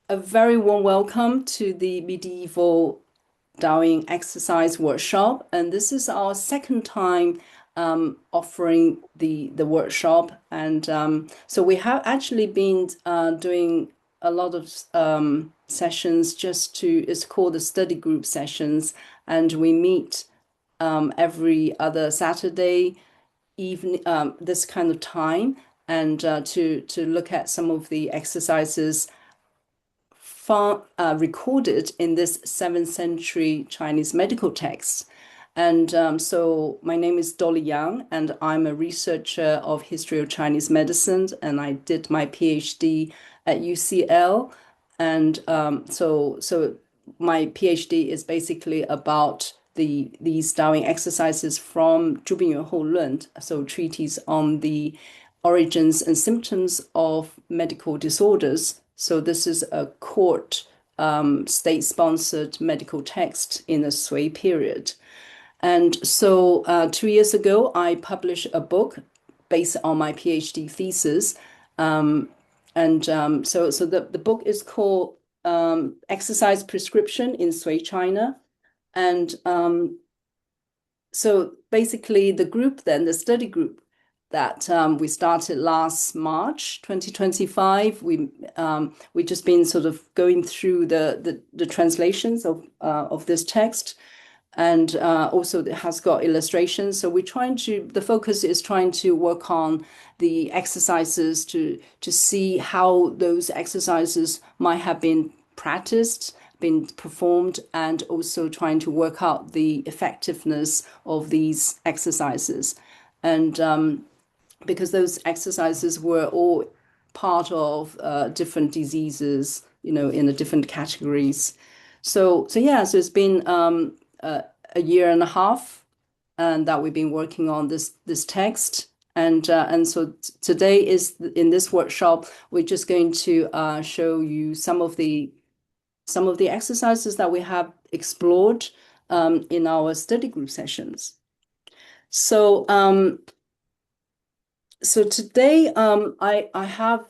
A very warm welcome to the medieval Daoyin exercise workshop, and this is our second time offering the workshop. And so we have actually been doing a lot of sessions it's called the study group sessions, and we meet every other Saturday evening, this kind of time, and to look at some of the exercises recorded in this 7th century Chinese medical text. And so my name is Dolly Yang, and I'm a researcher of history of Chinese medicine, and I did my PhD at UCL. And so my PhD is basically about these Daoyin exercises from 朱彬元后论, so treatise on the origins and symptoms of medical disorders. So this is a court state-sponsored medical text in the Sui period. And so 2 years ago, I published a book based on my PhD thesis. So the book is called Exercise Prescription in Sui China. And so basically the study group that we started last March 2025. We just been sort of going through the translations of this text, and also it has got illustrations. So the focus is trying to work on the exercises to see how those exercises might have been practiced, been performed, and also trying to work out the effectiveness of these exercises. And because those exercises were all part of different diseases, in the different categories. So it's been a year and a half, and that we've been working on this text. And so today is in this workshop, we're just going to show you some of the exercises that we have explored in our study group sessions. So today, I have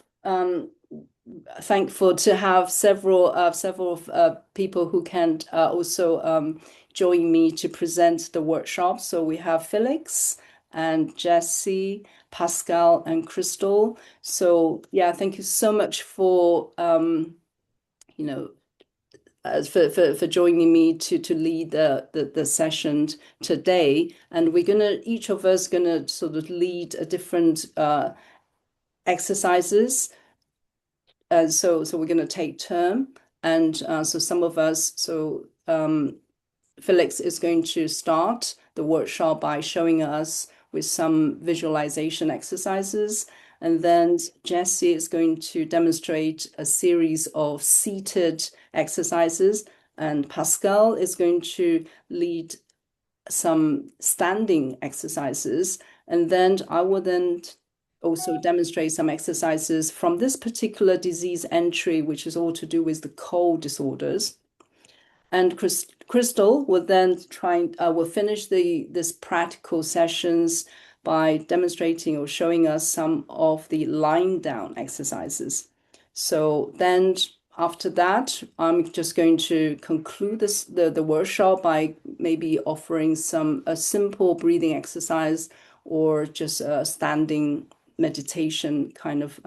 thankful to have several people who can also join me to present the workshop. So we have Felix and Jesse, Pascal, and Crystal. So yeah, thank you so much for you know for joining me to lead the session today. And each of us gonna sort of lead a different exercises. And so we're gonna take turn. And so some of us, Felix is going to start the workshop by showing us with some visualization exercises. And then Jessie is going to demonstrate a series of seated exercises. And Pascal is going to lead some standing exercises. And then I will then also demonstrate some exercises from this particular disease entry, which is all to do with the cold disorders. And Crystal will then will finish this practical sessions by demonstrating or showing us some of the lying down exercises. So then after that, I'm just going to conclude the workshop by maybe offering a simple breathing exercise or just a standing meditation kind of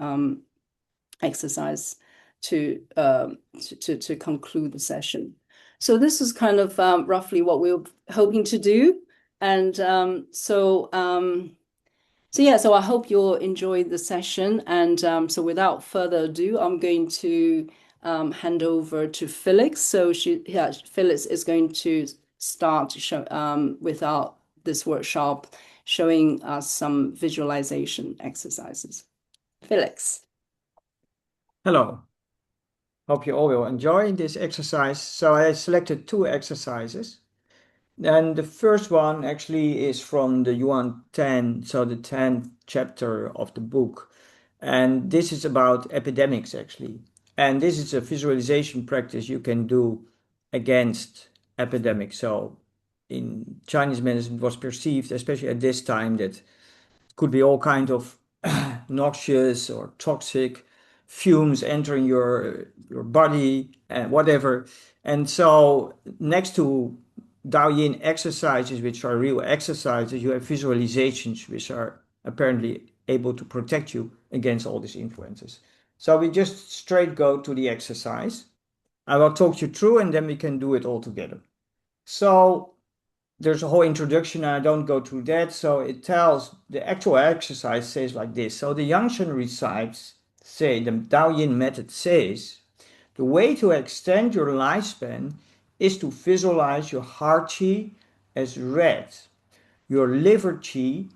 exercise to conclude the session. So this is kind of roughly what we were hoping to do. And so I hope you'll enjoy the session. And so without further ado, I'm going to hand over to Felix. So Felix is going to start this workshop, showing us some visualization exercises. Felix. Hello. Hope you all will enjoy this exercise. So I selected two exercises. And the first one actually is from the Yuan 10, so the 10th chapter of the book. And this is about epidemics actually. And this is a visualization practice you can do against epidemics. So in Chinese medicine it was perceived, especially at this time, that could be all kind of noxious or toxic fumes entering your body and whatever. And so next to Daoyin exercises, which are real exercises, you have visualizations, which are apparently able to protect you against all these influences. So we just straight go to the exercise. I will talk you through and then we can do it all together. So there's a whole introduction and I don't go through that. So it tells the actual exercise says like this. So the Yangshan recites say the Daoyin method says the way to extend your lifespan is to visualize your heart qi as red, your liver qi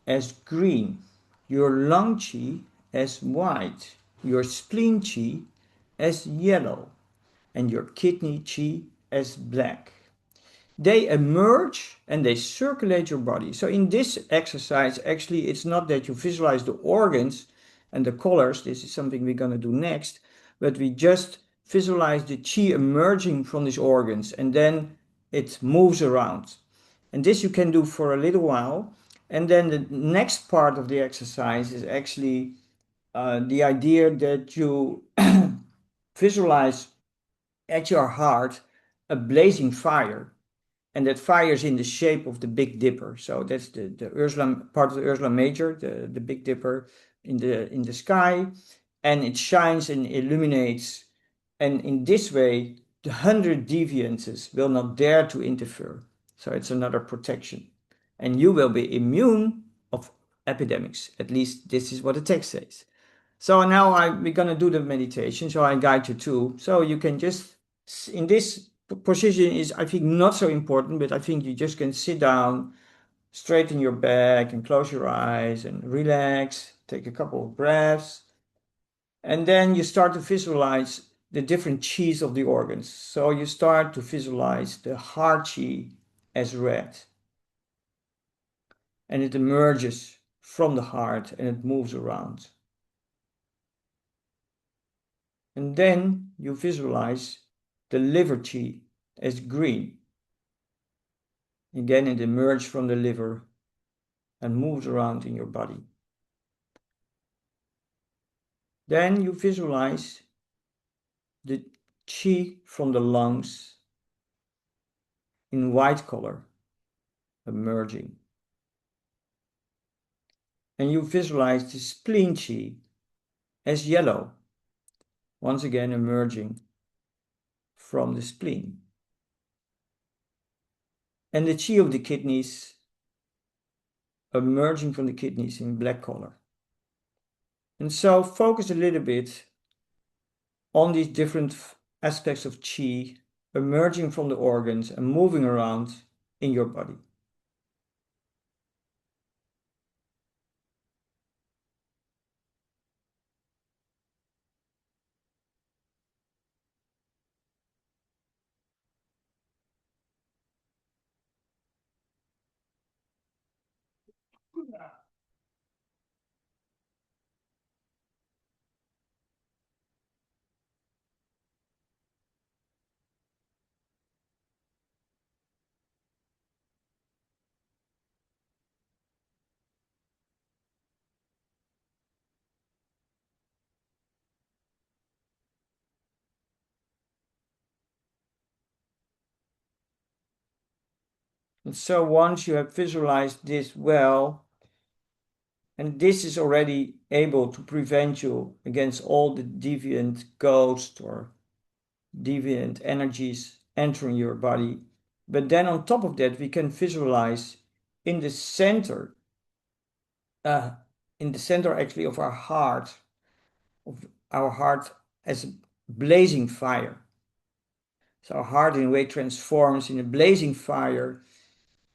as green, your lung qi as white, your spleen qi as yellow, and your kidney qi as black. They emerge and they circulate your body. So in this exercise, actually, it's not that you visualize the organs and the colors. This is something we're going to do next, but we just visualize the chi emerging from these organs and then it moves around. And this you can do for a little while. And then the next part of the exercise is actually the idea that you visualize at your heart a blazing fire, and that fire is in the shape of the Big Dipper. So that's the Ursula part of the Ursula Major, the Big Dipper in the sky, and it shines and illuminates. And in this way, the 100 deviances will not dare to interfere. So it's another protection, and you will be immune of epidemics. At least this is what the text says. So now we're gonna do the meditation. So I guide you too. So you can just in this position is I think not so important, but I think you just can sit down, straighten your back, and close your eyes and relax. Take a couple of breaths, and then you start to visualize the different chis of the organs. So you start to visualize the heart chi as red, and it emerges from the heart and it moves around. And then you visualize the liver chi as green. Again, it emerges from the liver and moves around in your body. Then you visualize the chi from the lungs in white color emerging. And you visualize the spleen chi as yellow, once again emerging from the spleen. And the chi of the kidneys emerging from the kidneys in black color. And so focus a little bit on these different aspects of chi emerging from the organs and moving around in your body. And so once you have visualized this well, and this is already able to prevent you against all the deviant ghosts or deviant energies entering your body. But then on top of that, we can visualize in the center, uh, in the center actually of our heart as a blazing fire. So our heart in a way transforms in a blazing fire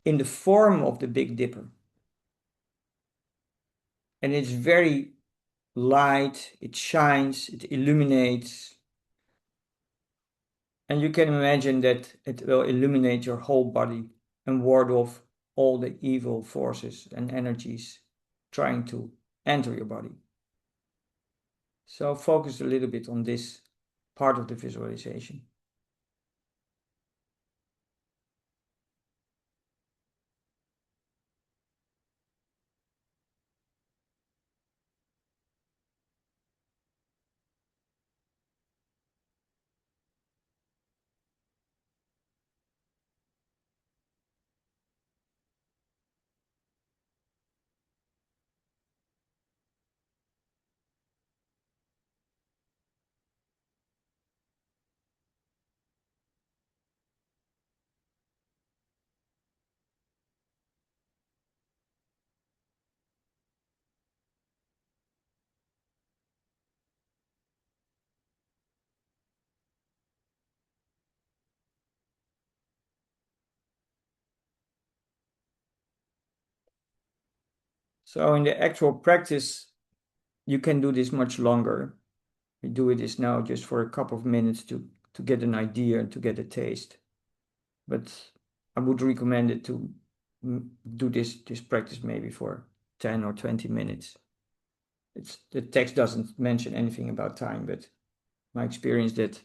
in the form of the Big Dipper. And it's very light, it shines, it illuminates. And you can imagine that it will illuminate your whole body and ward off all the evil forces and energies trying to enter your body. So focus a little bit on this part of the visualization. So in the actual practice, you can do this much longer. We do this now just for a couple of minutes to get an idea and to get a taste. But I would recommend it to do this practice maybe for 10 or 20 minutes. The text doesn't mention anything about time, but my experience that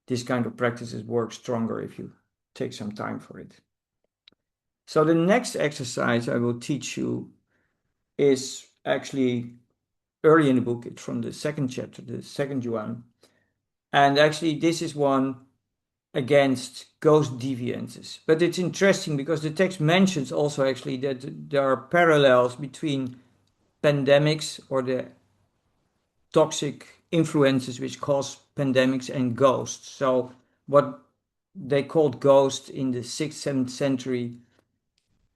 this kind of practices work stronger if you take some time for it. So the next exercise I will teach you is actually early in the book. It's from the second chapter, the second Yuan. And actually, this is one against ghost deviances. But it's interesting because the text mentions also actually that there are parallels between pandemics or the toxic influences which cause pandemics and ghosts. So what they called ghosts in the 6th, 7th century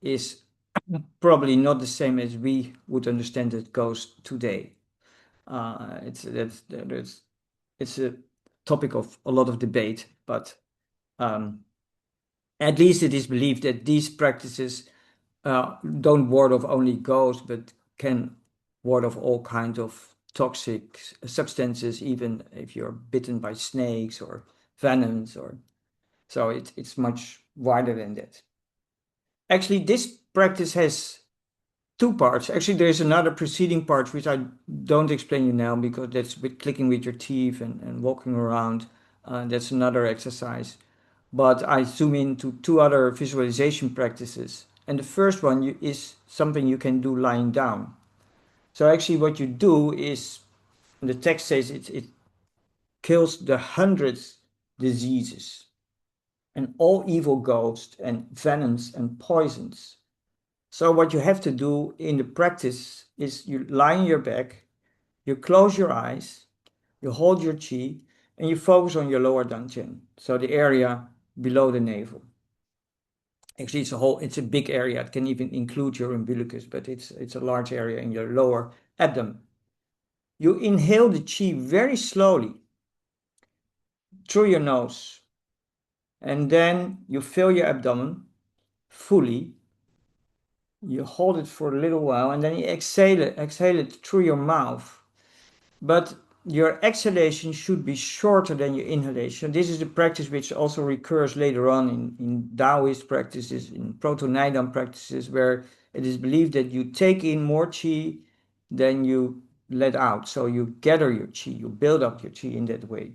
is probably not the same as we would understand it ghosts today. It's a topic of a lot of debate, but um, at least it is believed that these practices don't ward off only ghosts, but can ward off all kinds of toxic substances, even if you're bitten by snakes or venoms, or so it's much wider than that. Actually, this practice has two parts. Actually, there's another preceding part which I don't explain you now because that's with clicking with your teeth and walking around. That's another exercise. But I zoom into two other visualization practices. And the first one is something you can do lying down. So actually, what you do is, the text says it kills the hundreds diseases and all evil ghosts and venoms and poisons. So what you have to do in the practice is you lie on your back, you close your eyes, you hold your chi, and you focus on your lower dantian, so the area below the navel. Actually, it's a big area. It can even include your umbilicus, but it's a large area in your lower abdomen. You inhale the chi very slowly through your nose, and then you fill your abdomen fully. You hold it for a little while, and then you exhale it through your mouth. But your exhalation should be shorter than your inhalation. This is the practice which also recurs later on in Taoist practices, in proto-Naidan practices, where it is believed that you take in more qi than you let out. So you gather your qi, you build up your qi in that way.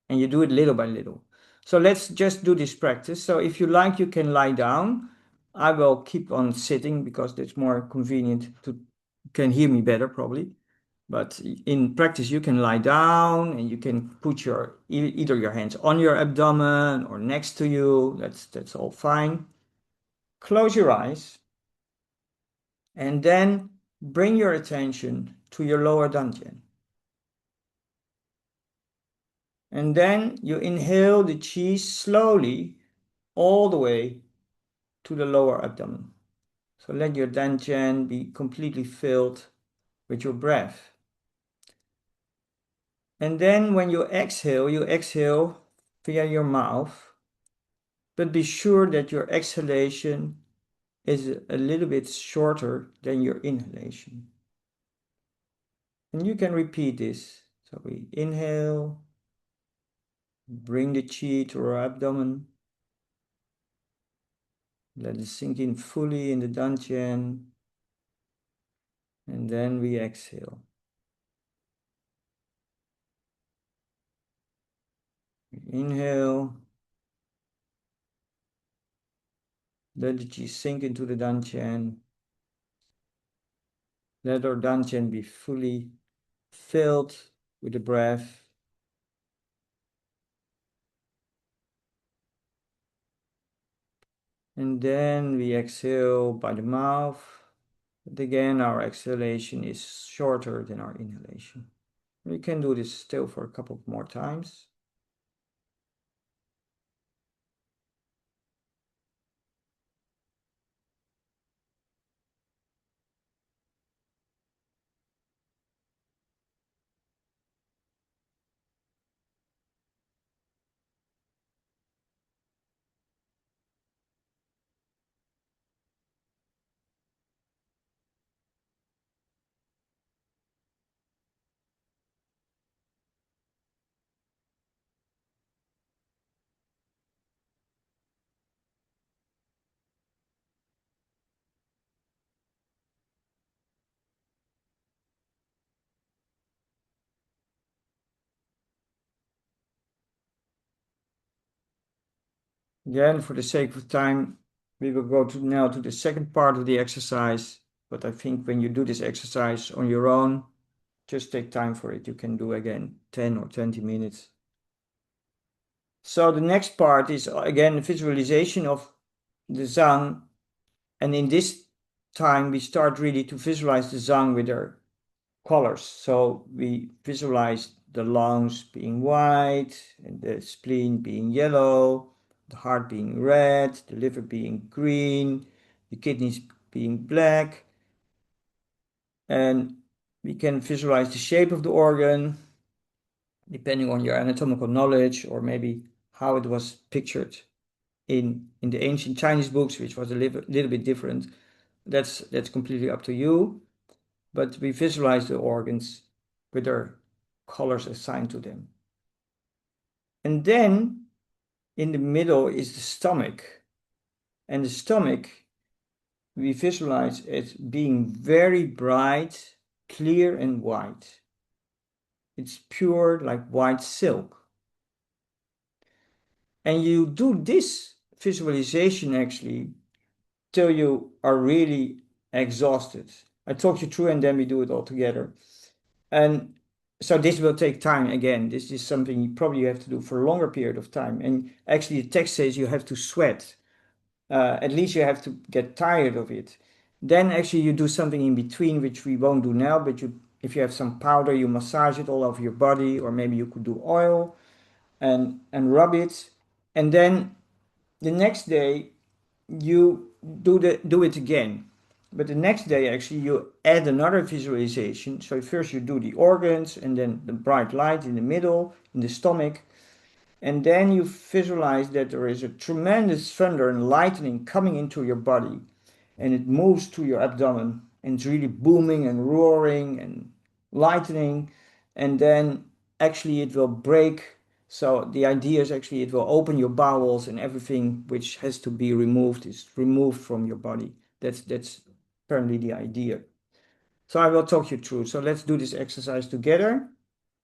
And you do it little by little. So let's just do this practice. So if you like, you can lie down. I will keep on sitting because it's more convenient to can hear me better probably. But in practice, you can lie down and you can put either your hands on your abdomen or next to you. That's all fine. Close your eyes and then bring your attention to your lower dantian. And then you inhale the qi slowly all the way to the lower abdomen. So let your dantian be completely filled with your breath. And then when you exhale via your mouth, but be sure that your exhalation is a little bit shorter than your inhalation. And you can repeat this. So we inhale, bring the chi to our abdomen, let it sink in fully in the dantian, and then we exhale. Inhale, let the chi sink into the dantian. Let our dantian be fully filled with the breath. And then we exhale by the mouth. But again, our exhalation is shorter than our inhalation. We can do this still for a couple more times. Again, for the sake of time, we will go now to the second part of the exercise. But I think when you do this exercise on your own, just take time for it. You can do again 10 or 20 minutes. So the next part is again visualization of the Zhang. And in this time, we start really to visualize the Zhang with their colors. So we visualize the lungs being white, and the spleen being yellow, the heart being red, the liver being green, the kidneys being black. And we can visualize the shape of the organ, depending on your anatomical knowledge, or maybe how it was pictured in the ancient Chinese books, which was a little bit different. That's completely up to you. But we visualize the organs with their colors assigned to them. And then in the middle is the stomach. And the stomach, we visualize it being very bright, clear, and white. It's pure like white silk. And you do this visualization actually till you are really exhausted. I talk you through and then we do it all together. And so this will take time again. This is something you probably have to do for a longer period of time. And actually the text says you have to sweat. At least you have to get tired of it. Then actually you do something in between, which we won't do now, but if you have some powder, you massage it all over your body, or maybe you could do oil and rub it. And then the next day you do it again. But the next day actually you add another visualization. So first you do the organs and then the bright light in the middle, in the stomach. And then you visualize that there is a tremendous thunder and lightning coming into your body. And it moves to your abdomen. And it's really booming and roaring and lightning. And then actually it will break. So the idea is actually it will open your bowels, and everything which has to be removed is removed from your body. That's apparently the idea. So I will talk you through. So let's do this exercise together.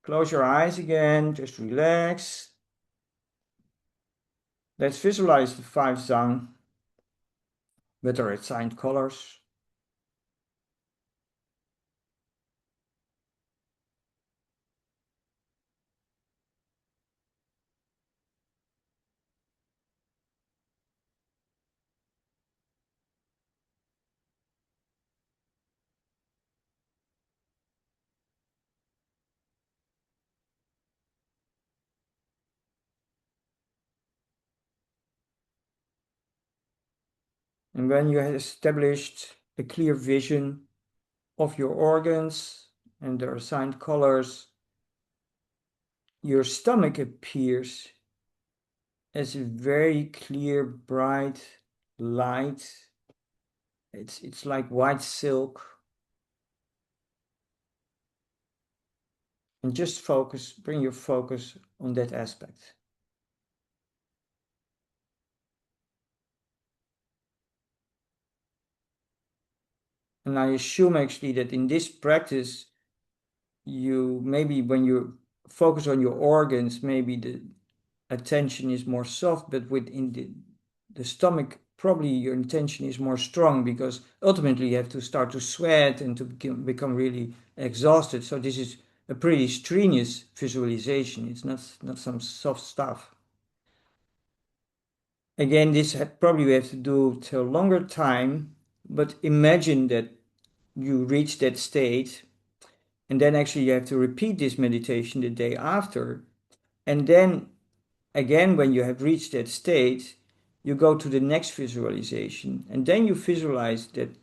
Close your eyes again, just relax. Let's visualize the five zhang with their assigned colors. And when you have established a clear vision of your organs and their assigned colors, your stomach appears as a very clear, bright light. It's like white silk. And just focus, bring your focus on that aspect. And I assume actually that in this practice, you maybe when you focus on your organs, maybe the attention is more soft, but within the stomach, probably your intention is more strong, because ultimately you have to start to sweat and to become really exhausted. So this is a pretty strenuous visualization. It's not some soft stuff. Again, this probably we have to do till longer time, but imagine that you reach that state, and then actually you have to repeat this meditation the day after. And then again, when you have reached that state, you go to the next visualization, and then you visualize that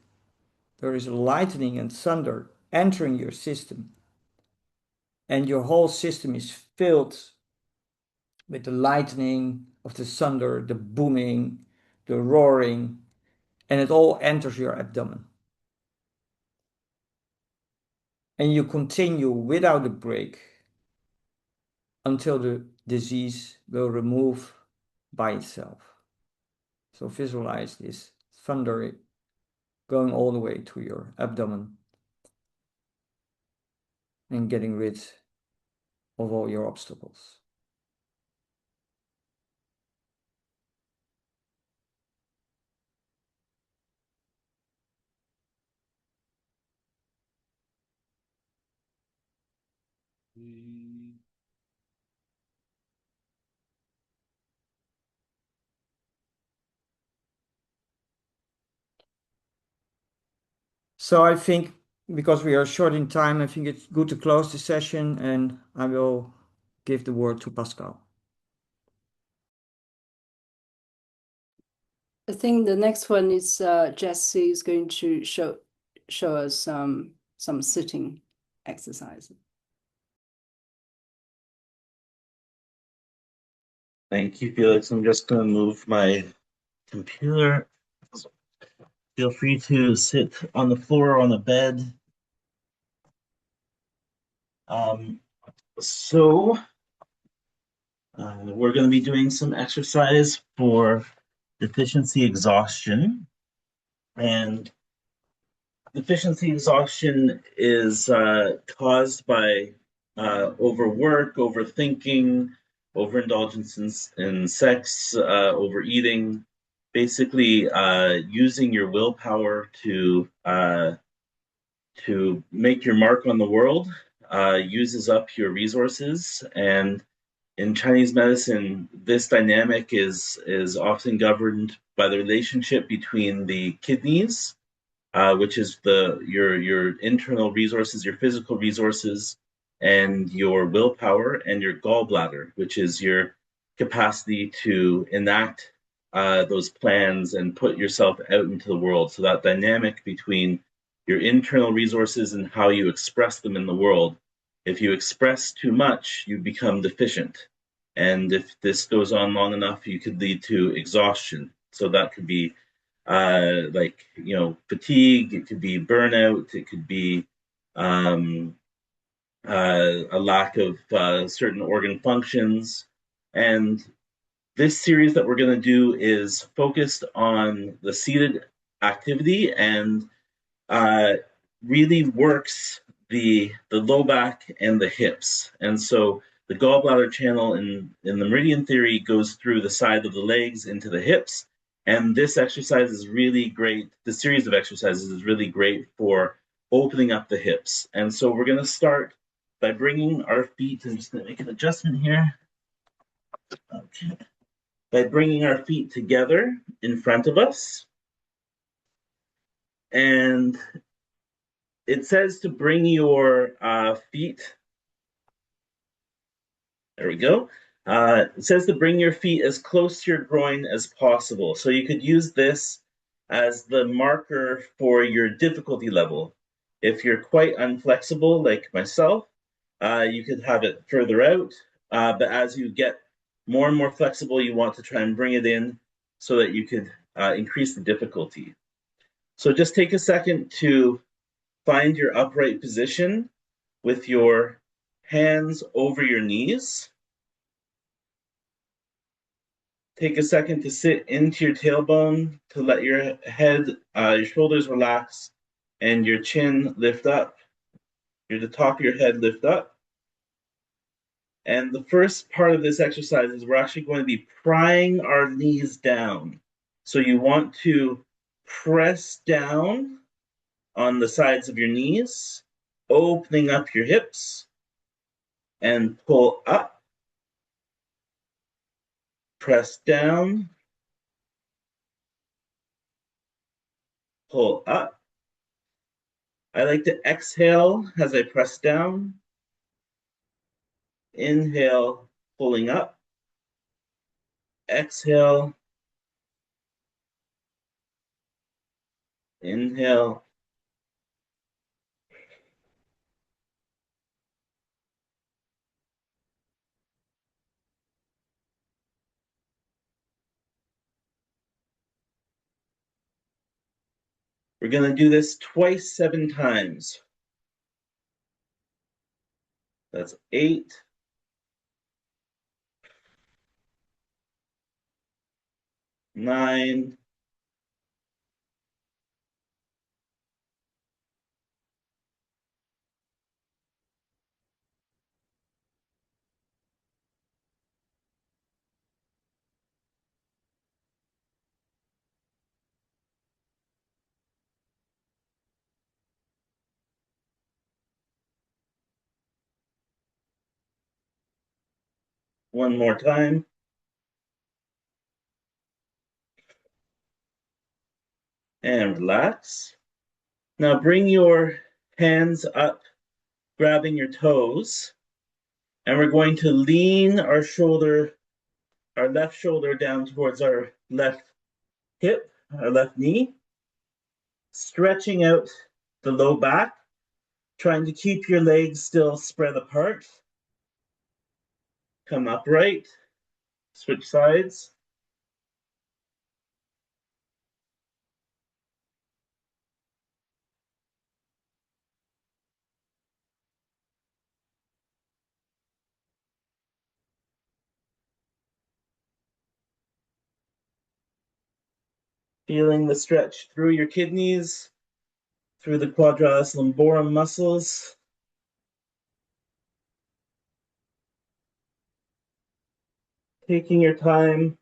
there is a lightning and thunder entering your system, and your whole system is filled with the lightning of the thunder, the booming, the roaring, and it all enters your abdomen. And you continue without a break until the disease will remove by itself. So visualize this thunder going all the way to your abdomen and getting rid of all your obstacles. So I think because we are short in time, I think it's good to close the session and I will give the word to Pascal. Give the word to Pascal. I think the next one is Jesse is going to show us some sitting exercises. Thank you, Felix. I'm just going to move my computer. Feel free to sit on the floor or on the bed. Um, so we're going to be doing some exercise for deficiency exhaustion. And deficiency exhaustion is caused by overwork, overthinking, overindulgence in sex, overeating, basically using your willpower to make your mark on the world, uses up your resources. And in Chinese medicine, this dynamic is often governed by the relationship between the kidneys, which is your internal resources, your physical resources, and your willpower, and your gallbladder, which is your capacity to enact those plans and put yourself out into the world. So that dynamic between your internal resources and how you express them in the world. If you express too much, you become deficient. And if this goes on long enough, you could lead to exhaustion. So that could be like fatigue. It could be burnout. It could be a lack of certain organ functions. And this series that we're going to do is focused on the seated activity and uh, really works the low back and the hips. And so the gallbladder channel in the meridian theory goes through the side of the legs into the hips. And this exercise is really great. The series of exercises is really great for opening up the hips. And so we're going to start by bringing our feet, I'm just going to make an adjustment here. Okay. By bringing our feet together in front of us. And it says to bring your feet. There we go. It says to bring your feet as close to your groin as possible. So you could use this as the marker for your difficulty level. If you're quite unflexible, like myself, you could have it further out. But as you get more and more flexible, you want to try and bring it in so that you could increase the difficulty. So just take a second to find your upright position with your hands over your knees. Take a second to sit into your tailbone to let your head, your shoulders relax, and your chin lift up. The top of your head lift up. And the first part of this exercise is we're actually going to be prying our knees down. So you want to press down on the sides of your knees, opening up your hips, and pull up, press down, pull up. I like to exhale as I press down. Inhale, pulling up. Exhale, inhale. We're going to do this twice 7 times. That's 8, 9, One more time. And relax. Now bring your hands up, grabbing your toes. And we're going to lean our left shoulder down towards our left hip, our left knee, stretching out the low back, trying to keep your legs still spread apart. Come upright, switch sides. Feeling the stretch through your kidneys, through the quadratus lumborum muscles. Taking your time.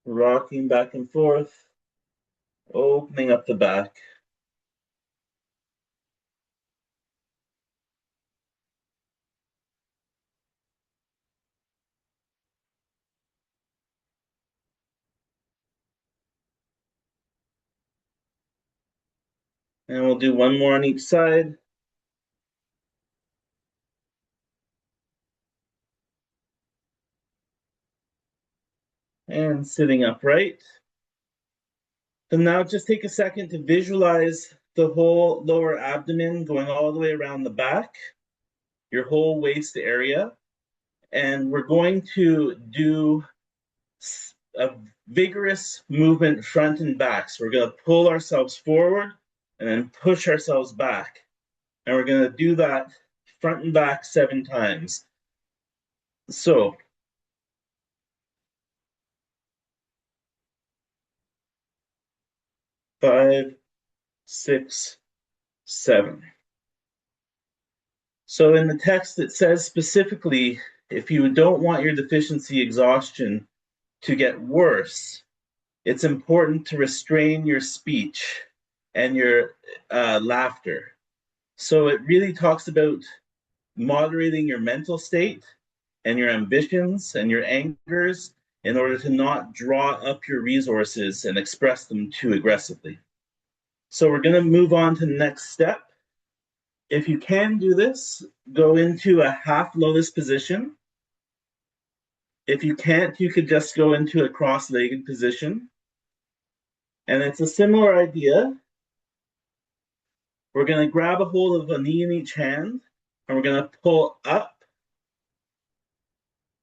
Rocking back and forth, opening up the back. And we'll do one more on each side. And sitting upright. So now just take a second to visualize the whole lower abdomen going all the way around the back, your whole waist area. And we're going to do a vigorous movement front and back. So we're going to pull ourselves forward and then push ourselves back. And we're going to do that front and back 7 times. So 5, 6, 7. So in the text, it says specifically, if you don't want your deficiency exhaustion to get worse, it's important to restrain your speech and your laughter. So it really talks about moderating your mental state and your ambitions and your angers in order to not draw up your resources and express them too aggressively. So we're going to move on to the next step. If you can do this, go into a half lotus position. If you can't, you could just go into a cross-legged position. And it's a similar idea. We're going to grab a hold of a knee in each hand, and we're going to pull up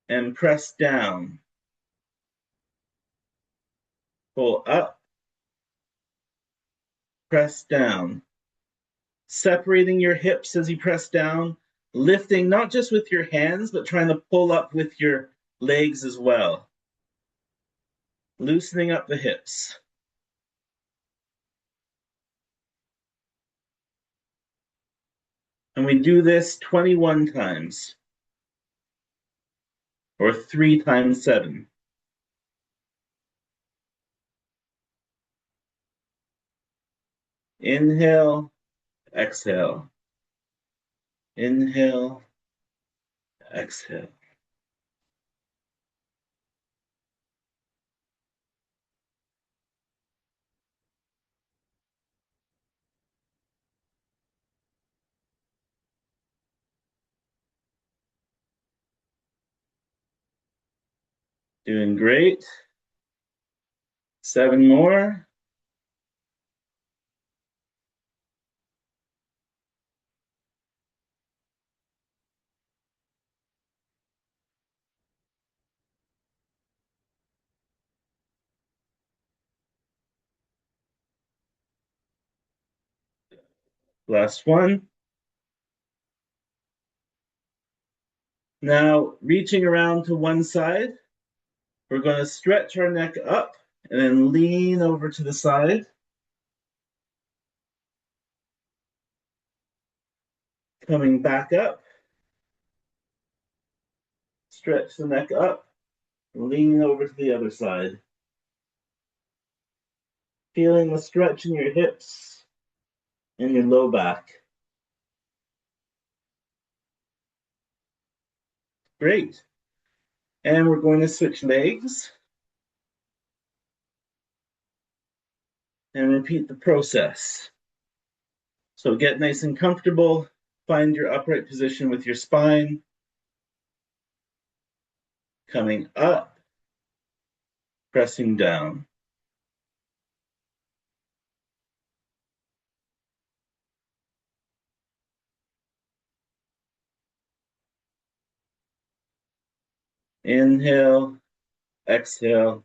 and press down. Pull up, press down. Separating your hips as you press down, lifting not just with your hands, but trying to pull up with your legs as well. Loosening up the hips. And we do this 21 times, or 3 times 7. Inhale, exhale. Inhale, exhale. Doing great. 7 more. Last one. Now, reaching around to one side, we're going to stretch our neck up and then lean over to the side. Coming back up. Stretch the neck up. Lean over to the other side. Feeling the stretch in your hips and your low back. Great. And we're going to switch legs and repeat the process. So get nice and comfortable. Find your upright position with your spine. Coming up, pressing down. Inhale, exhale.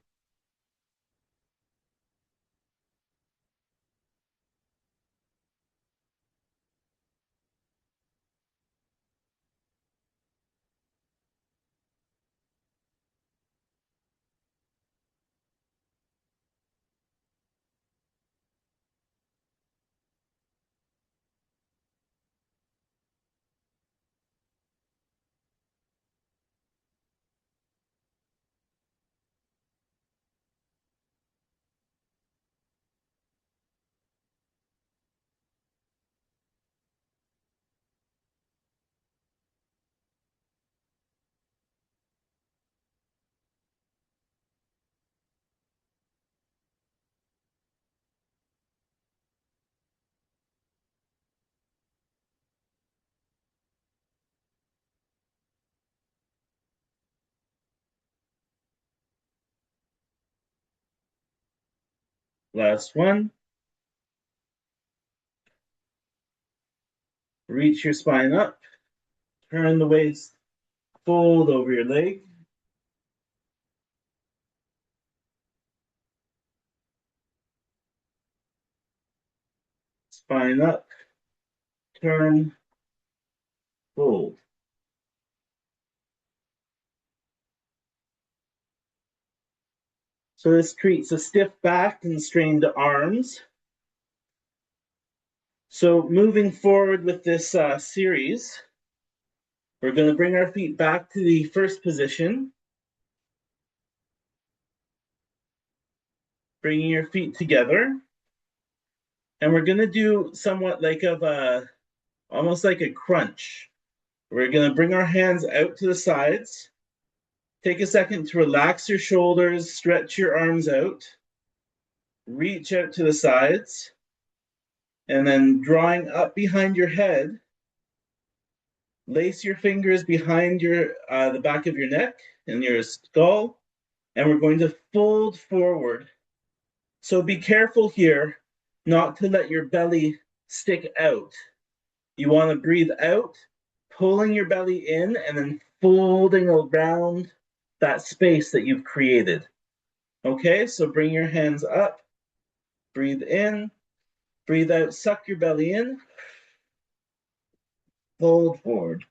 Last one. Reach your spine up. Turn the waist. Fold over your leg. Spine up. Turn. Fold. So this treats a stiff back and strained arms. So moving forward with this series, we're going to bring our feet back to the first position. Bringing your feet together. And we're going to do somewhat like almost like a crunch. We're going to bring our hands out to the sides. Take a second to relax your shoulders, stretch your arms out. Reach out to the sides. And then drawing up behind your head, lace your fingers behind the back of your neck and your skull, and we're going to fold forward. So be careful here not to let your belly stick out. You want to breathe out, pulling your belly in, and then folding around that space that you've created. Okay, so bring your hands up, breathe in, breathe out, suck your belly in, fold forward.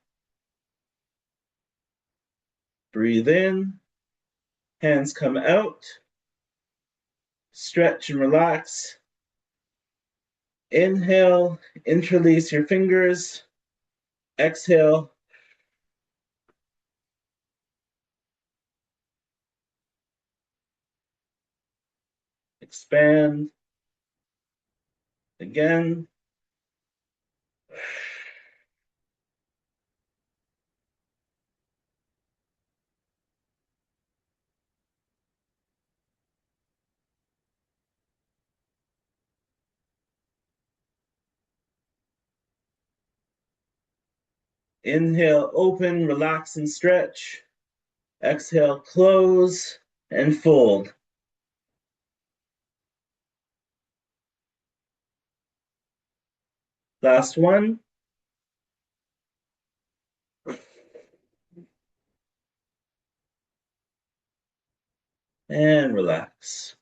Breathe in, hands come out, stretch and relax. Inhale, interlace your fingers. Exhale. Expand. Again. Inhale, open, relax, and stretch. Exhale, close and fold. Last one. And relax.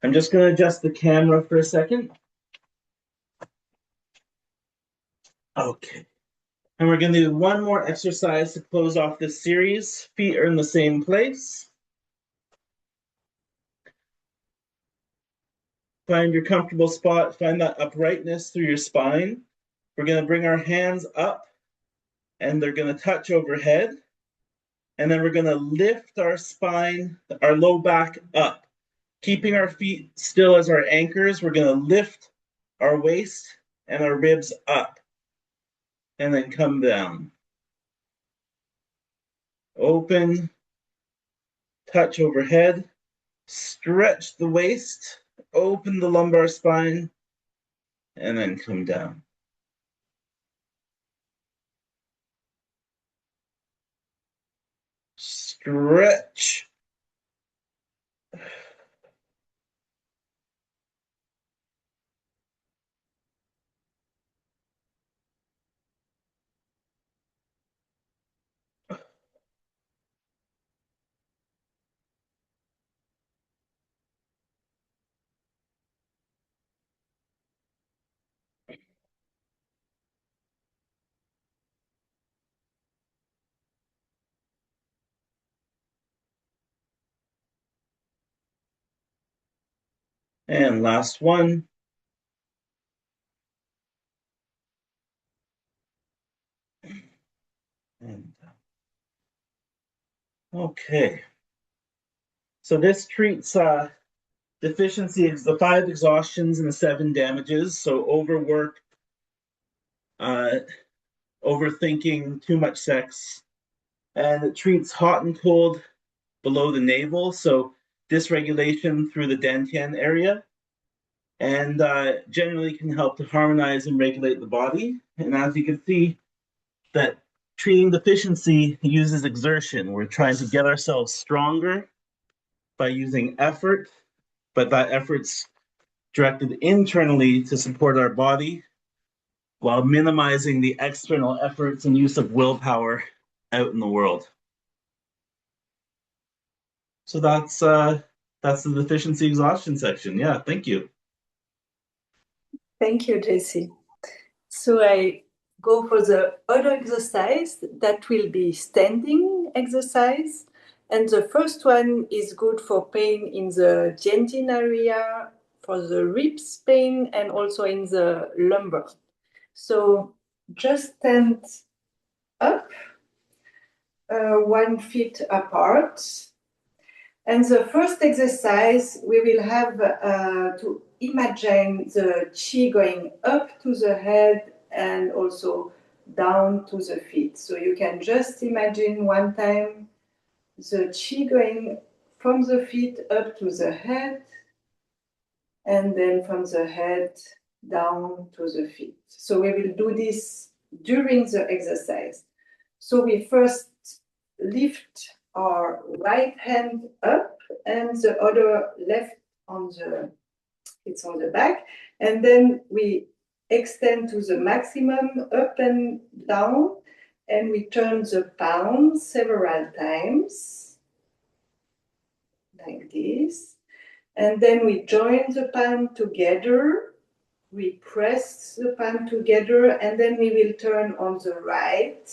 I'm just going to adjust the camera for a second. Okay. And we're going to do one more exercise to close off this series. Feet are in the same place. Find your comfortable spot. Find that uprightness through your spine. We're going to bring our hands up and they're going to touch overhead. And then we're going to lift our spine, our low back up, keeping our feet still as our anchors. We're going to lift our waist and our ribs up and then come down. Open, touch overhead, stretch the waist, open the lumbar spine, and then come down. Stretch. And last one. And okay. So this treats deficiency is the 5 exhaustions and the 7 damages. So overwork, overthinking, too much sex. And it treats hot and cold below the navel. So dysregulation through the dantian area. And generally can help to harmonize and regulate the body. And as you can see, that treating deficiency uses exertion. We're trying to get ourselves stronger by using effort, but that effort's directed internally to support our body while minimizing the external efforts and use of willpower out in the world. So that's the deficiency exhaustion section. Yeah, thank you. Thank you, Jesse. So I go for the other exercise that will be standing exercise. And the first one is good for pain in the dantian area, for the ribs pain, and also in the lumbar. So just stand up, 1 foot apart. And the first exercise, we will have to imagine the chi going up to the head and also down to the feet. So you can just imagine one time the chi going from the feet up to the head and then from the head down to the feet. So we will do this during the exercise. So we first lift our right hand up and the other left it's on the back. And then we extend to the maximum up and down and we turn the palm several times like this. And then we join the palm together. We press the palm together and then we will turn on the right.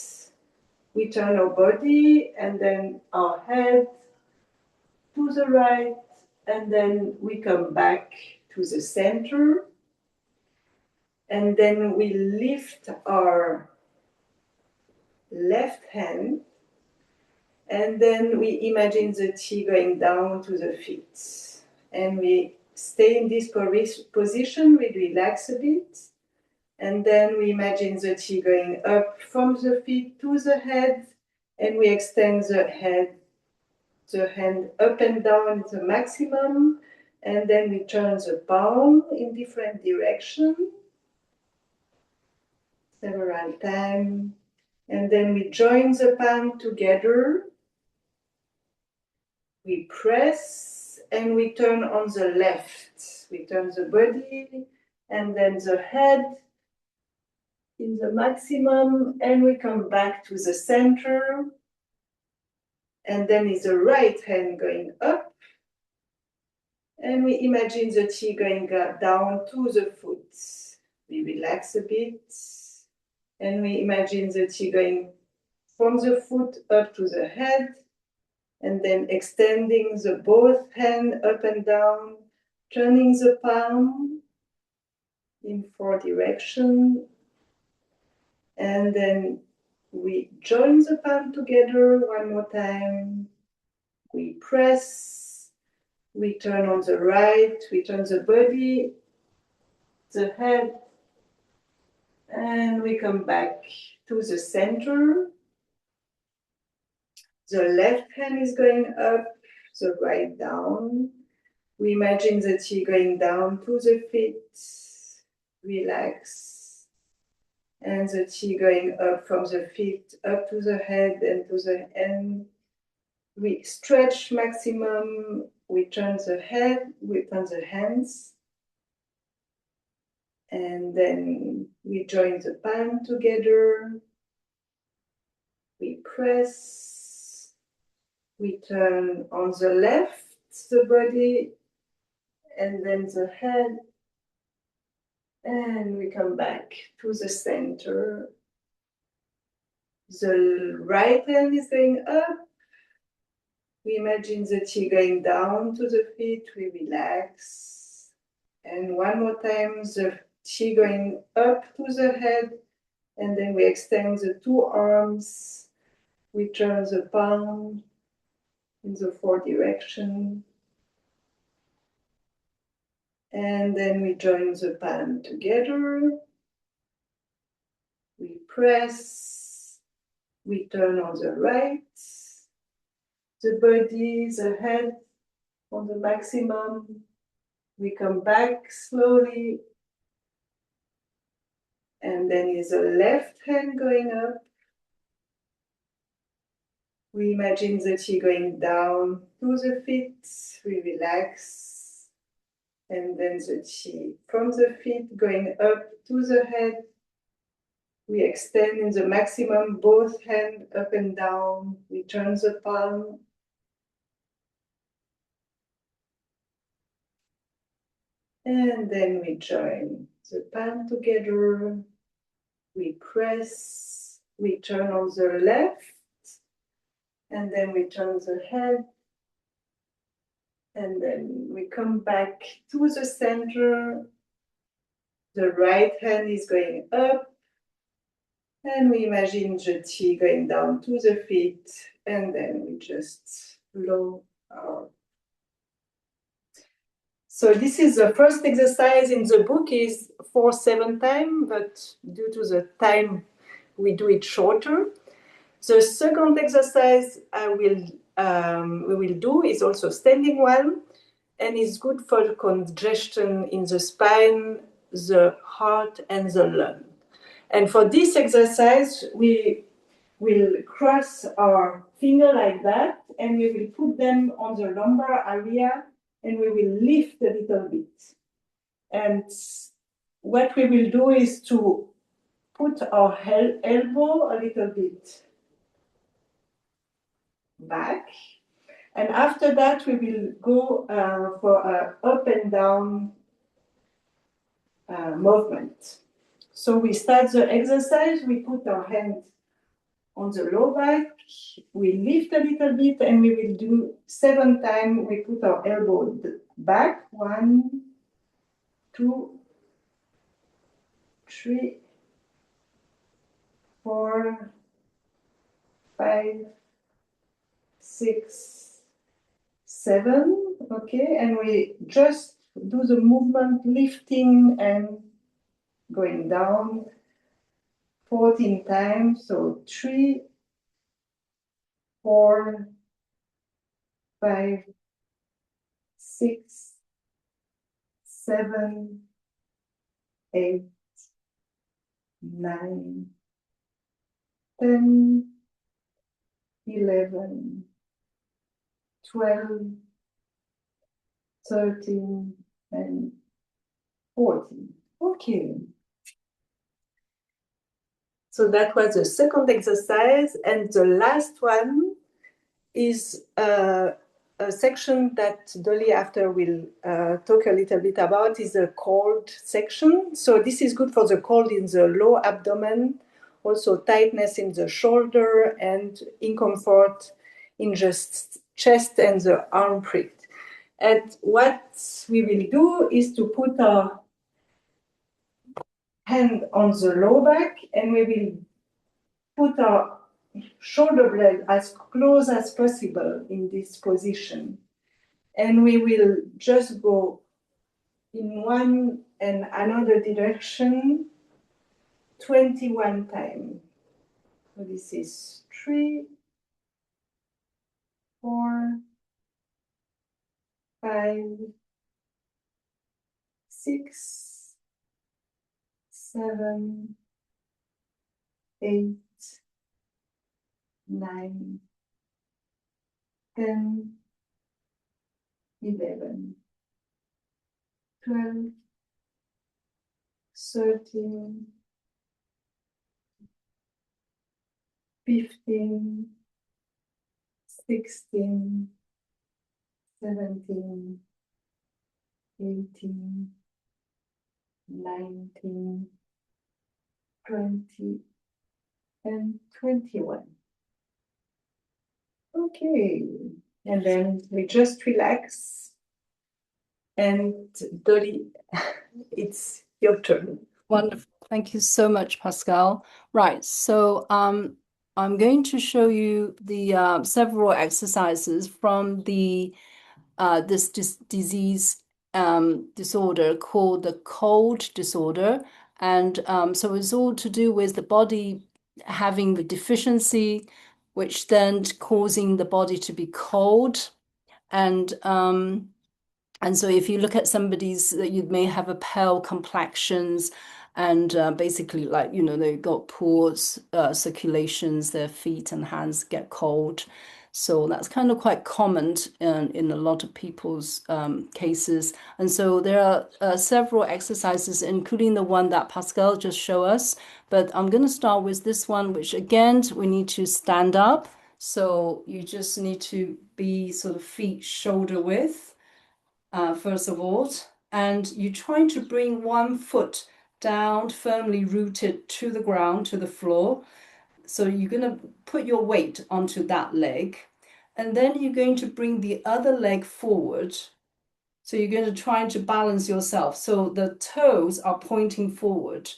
We turn our body and then our head to the right, and then we come back to the center. And then we lift our left hand, and then we imagine the chi going down to the feet. And we stay in this position, we relax a bit. And then we imagine the chi going up from the feet to the head, and we extend the hand up and down to the maximum, and then we turn the palm in different directions several times, and then we join the palm together. We press and we turn on the left. We turn the body and then the head in the maximum, and we come back to the center. And then is the right hand going up. And we imagine the chi going down to the foot. We relax a bit. And we imagine the chi going from the foot up to the head. And then extending the both hand up and down, turning the palm in 4 directions. And then we join the palm together one more time. We press, we turn on the right, we turn the body, the head, and we come back to the center. The left hand is going up, the right down. We imagine the chi going down to the feet, relax. And the chi going up from the feet, up to the head and to the end. We stretch maximum, we turn the head, we turn the hands. And then we join the palm together. We press, we turn on the left the body, and then the head, and we come back to the center. The right hand is going up. We imagine the chi going down to the feet, we relax. And one more time, the chi going up to the head, and then we extend the two arms. We turn the palm in the four direction. And then we join the palm together. We press, we turn on the right, the body, the head on the maximum. We come back slowly. And then is the left hand going up. We imagine the chi going down to the feet. We relax. And then the chi from the feet going up to the head. We extend in the maximum, both hands up and down. We turn the palm. And then we join the palm together. We press. We turn on the left. And then we turn the head. And then we come back to the center. The right hand is going up. And we imagine the chi going down to the feet. And then we just blow out. So this is the first exercise in the book is 4-7 time, but due to the time, we do it shorter. The second exercise we will do is also standing one, and is good for congestion in the spine, the heart, and the lung. And for this exercise, we will cross our finger like that, and we will put them on the lumbar area, and we will lift a little bit. And what we will do is to put our elbow a little bit back. And after that, we will go for an up and down movement. So we start the exercise, we put our hands on the low back, we lift a little bit, and we will do 7 times. We put our elbow back, 1, 2, 3, 4, 5, 6, 7, okay, and we just do the movement, lifting and going down 14 times, so 3, 4, 5, 6, 7, 8, 9, 10, 11, 12, 13, and 14. Okay. So that was the second exercise, and the last one is a section that Dolly after will talk a little bit about, is a cold section. So this is good for the cold in the low abdomen, also tightness in the shoulder and discomfort in just chest and the armpit. And what we will do is to put our hand on the low back, and we will put our shoulder blade as close as possible in this position. And we will just go in one and another direction 21 times. So this is 3, 4, 5, 6, 7, 8, 9, 10, 11, 12, 13, 15, 16, 17, 18, 19, 20, and 21. Okay, and then we just relax. And Dolly, it's your turn. Wonderful. Thank you so much, Pascal. Right. So I'm going to show you the several exercises from the this disease disorder called the cold disorder. And so it's all to do with the body having the deficiency, which then causing the body to be cold. And so if you look at somebody's, you may have a pale complexions and basically like, you know, they've got poor circulations, their feet and hands get cold. So that's kind of quite common in a lot of people's cases. And so there are several exercises, including the one that Pascal just showed us. But I'm going to start with this one, which again, we need to stand up. So you just need to be sort of feet shoulder width. First of all, and you're trying to bring one foot down, firmly rooted to the ground, to the floor. So you're going to put your weight onto that leg, and then you're going to bring the other leg forward. So you're going to try to balance yourself. So the toes are pointing forward.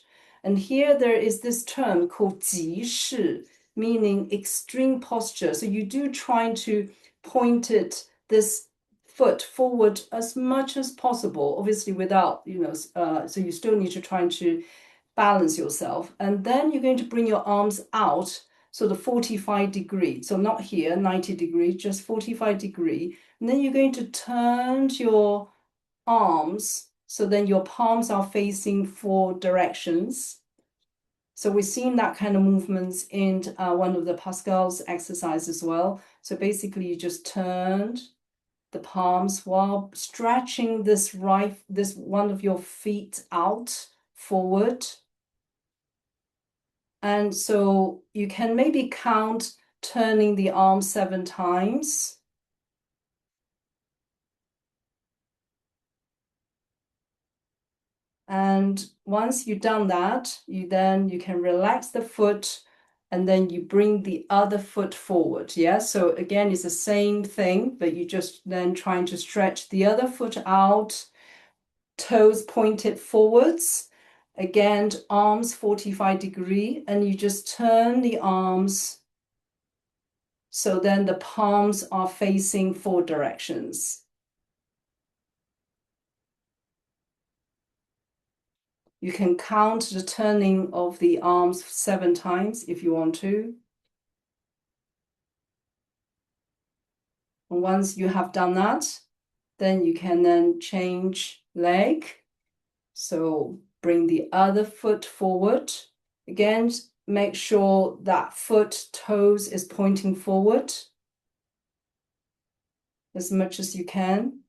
And here there is this term called 即视, meaning extreme posture. So you do trying to point it, this foot forward as much as possible, obviously without, you know, so you still need to try to balance yourself. And then you're going to bring your arms out, so the 45 degree. So not here, 90 degree, just 45 degree. And then you're going to turn your arms, so then your palms are facing 4 directions. So we've seen that kind of movements in one of the Pascal's exercise as well. So basically you just turned the palms while stretching this one of your feet out forward. And so you can maybe count turning the arm 7 times. And once you've done that, you can relax the foot and then you bring the other foot forward. Yeah. So again, it's the same thing, but you just then trying to stretch the other foot out, toes pointed forwards. Again, arms 45 degree, and you just turn the arms. So then the palms are facing 4 directions. You can count the turning of the arms 7 times if you want to. And once you have done that, then you can then change leg. So bring the other foot forward. Again, make sure that foot toes is pointing forward as much as you can.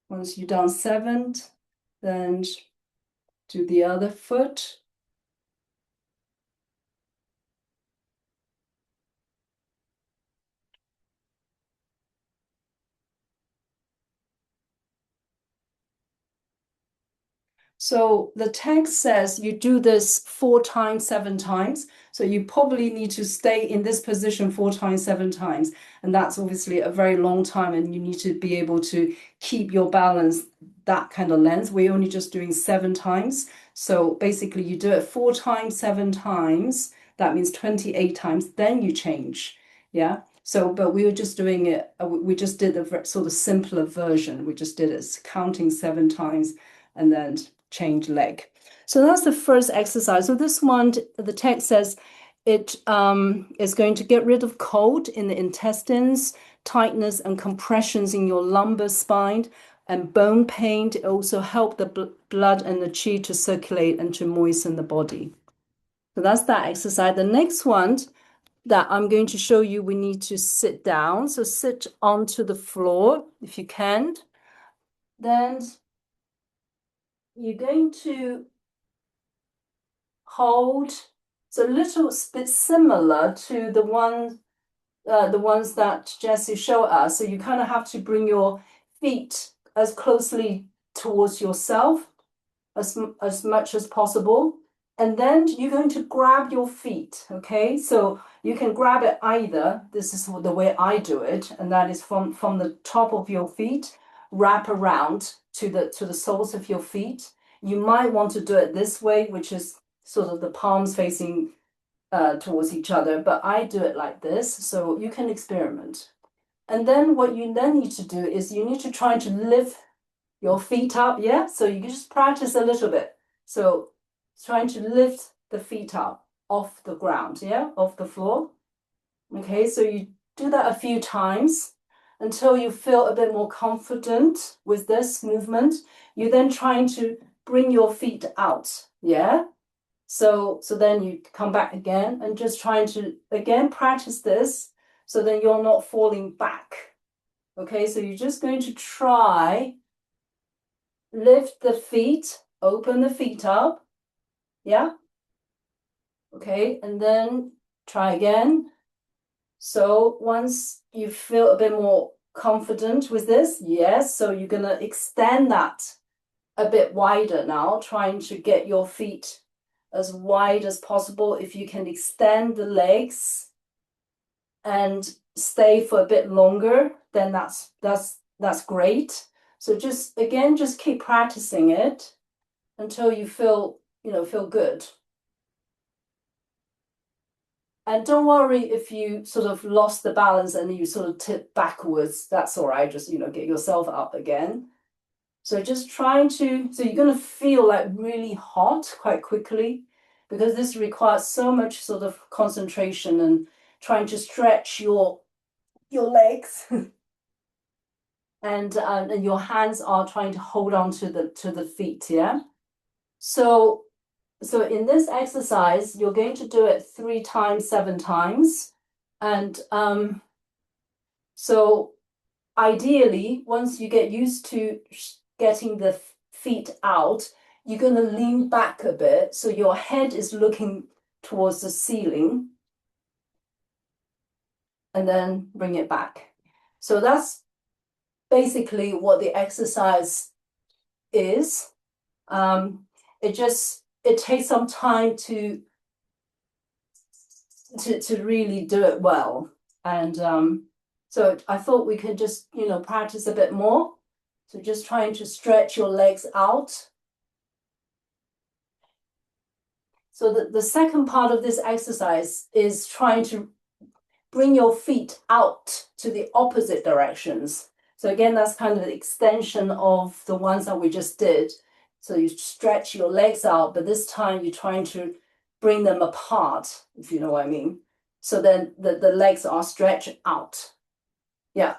Once you've done 7, then do the other foot. So the text says you do this 4 times, 7 times. So you probably need to stay in this position 4 times, 7 times. And that's obviously a very long time, and you need to be able to keep your balance that kind of length. We're only just doing 7 times. So basically you do it 4 times, 7 times. That means 28 times, then you change. Yeah. So, but we were just doing it, we just did the sort of simpler version. We just did it counting 7 times and then change leg. So that's the first exercise. So this one, the text says it is going to get rid of cold in the intestines, tightness and compressions in your lumbar spine, and bone pain. It also help the blood and the qi to circulate and to moisten the body. So that's that exercise. The next one that I'm going to show you, we need to sit down. So sit onto the floor if you can. Then you're going to hold. It's a little bit similar to the ones that Jessie showed us. So you kind of have to bring your feet as closely towards yourself as much as possible. And then you're going to grab your feet, okay? So you can grab it either, this is the way I do it, and that is from the top of your feet, wrap around to the soles of your feet. You might want to do it this way, which is sort of the palms facing towards each other, but I do it like this, so you can experiment. And then what you then need to do is you need to try to lift your feet up, yeah? So you can just practice a little bit. So trying to lift the feet up off the ground, yeah? Off the floor. Okay, so you do that a few times until you feel a bit more confident with this movement. You're then trying to bring your feet out, yeah? So then you come back again and just trying to, again, practice this so then you're not falling back. Okay, so you're just going to try lift the feet, open the feet up. Yeah. Okay, and then try again. So once you feel a bit more confident with this, yes, so you're going to extend that a bit wider now, trying to get your feet as wide as possible. If you can extend the legs and stay for a bit longer, then that's great. So just again, just keep practicing it until you feel good. And don't worry if you sort of lost the balance and you sort of tip backwards. That's all right. Just get yourself up again. So just trying to, so you're going to feel like really hot quite quickly because this requires so much sort of concentration and trying to stretch your legs and your hands are trying to hold on to the feet, yeah? So in this exercise, you're going to do it 3 times, 7 times. And so ideally, once you get used to getting the feet out, you're going to lean back a bit. So your head is looking towards the ceiling. And then bring it back. So that's basically what the exercise is. It takes some time to really do it well. And so I thought we could just, practice a bit more. So just trying to stretch your legs out. So the second part of this exercise is trying to bring your feet out to the opposite directions. So again, that's kind of the extension of the ones that we just did. So you stretch your legs out, but this time you're trying to bring them apart, if you know what I mean. So then the legs are stretched out. Yeah.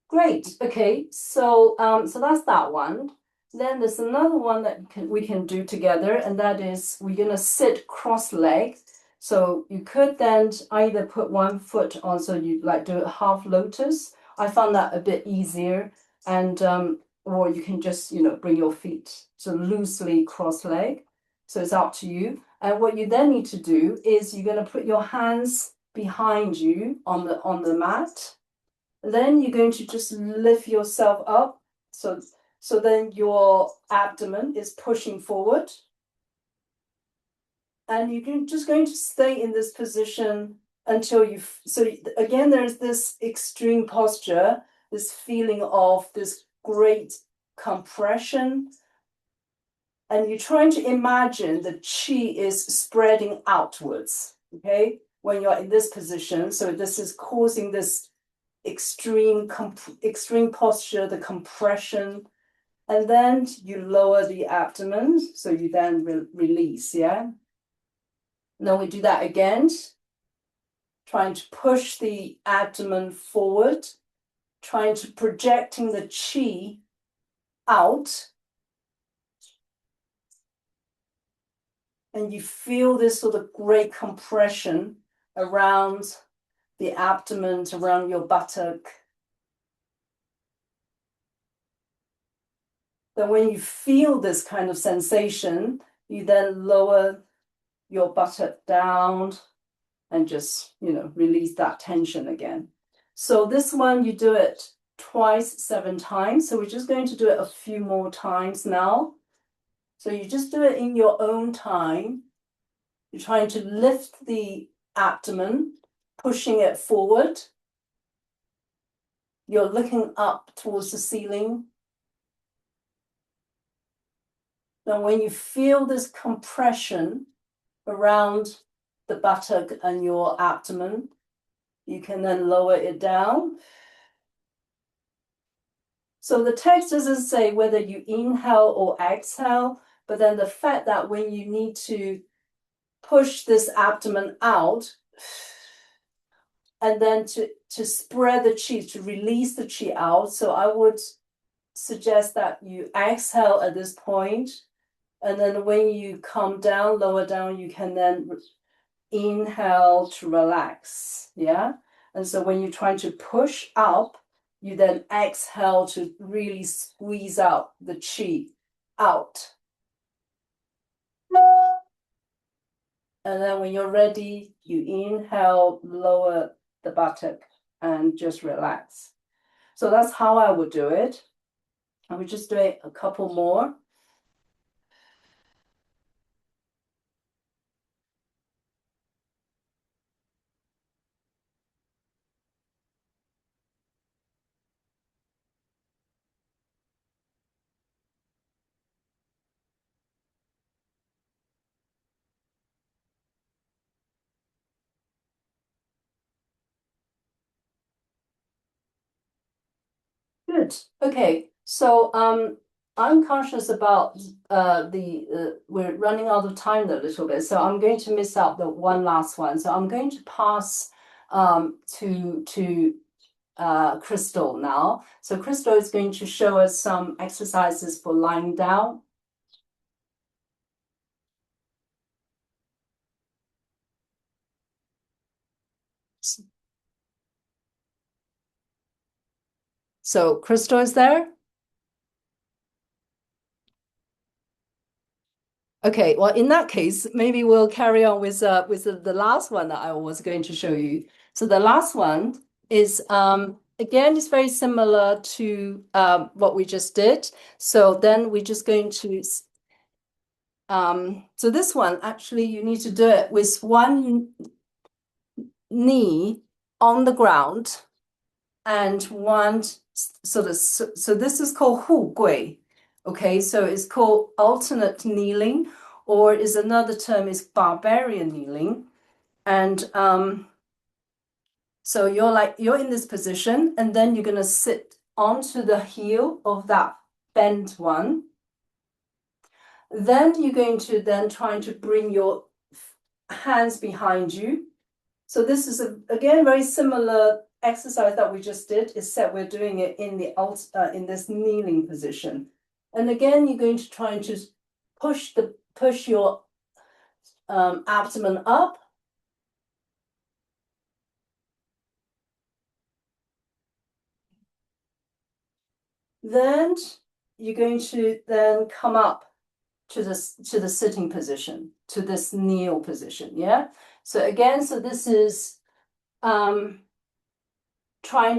Great. Okay. So so that's that one. Then there's another one that we can do together, and that is we're gonna sit cross-legged. So you could then either put one foot on, so you like do a half lotus. I found that a bit easier, and or you can just bring your feet so loosely cross-legged. So it's up to you. And what you then need to do is you're going to put your hands behind you on the mat. Then you're going to just lift yourself up. So then your abdomen is pushing forward. And you're just going to stay in this position until so again, there's this extreme posture, this feeling of this great compression. And you're trying to imagine the chi is spreading outwards, okay? When you're in this position. So this is causing this extreme posture, the compression. And then you lower the abdomen. So you then release, yeah? Then we do that again, trying to push the abdomen forward, trying to projecting the chi out. And you feel this sort of great compression around the abdomen, around your buttock. Then when you feel this kind of sensation, you then lower your buttock down and just, release that tension again. So this one, you do it twice, 7 times. So we're just going to do it a few more times now. So you just do it in your own time. You're trying to lift the abdomen, pushing it forward. You're looking up towards the ceiling. Now, when you feel this compression around the buttock and your abdomen, you can then lower it down. So the text doesn't say whether you inhale or exhale, but then the fact that when you need to push this abdomen out, and then to spread the chi, to release the chi out. So I would suggest that you exhale at this point, and then when you come down, lower down, you can then inhale to relax, yeah? And so when you're trying to push up, you then exhale to really squeeze out the chi out. And then when you're ready, you inhale, lower the buttock, and just relax. So that's how I would do it. I would just do it a couple more. Good. Okay. So I'm conscious about we're running out of time a little bit, so I'm going to miss out the one last one. So I'm going to pass to Crystal now. So Crystal is going to show us some exercises for lying down. So Crystal is there? Okay, well, in that case, maybe we'll carry on with the last one that I was going to show you. So the last one is again, it's very similar to what we just did. So then we're just going to so this one actually you need to do it with one knee on the ground and one so this is called 互跪. Okay, so it's called alternate kneeling, or is another term is barbarian kneeling. And so you're in this position, and then you're gonna sit onto the heel of that bent one. Then you're going to then trying to bring your hands behind you. So this is again very similar exercise that we just did, except we're doing it in the in this kneeling position. And again, you're going to try and just push your abdomen up. Then you're going to then come up to the sitting position, to this kneel position. Yeah. So again, so this is trying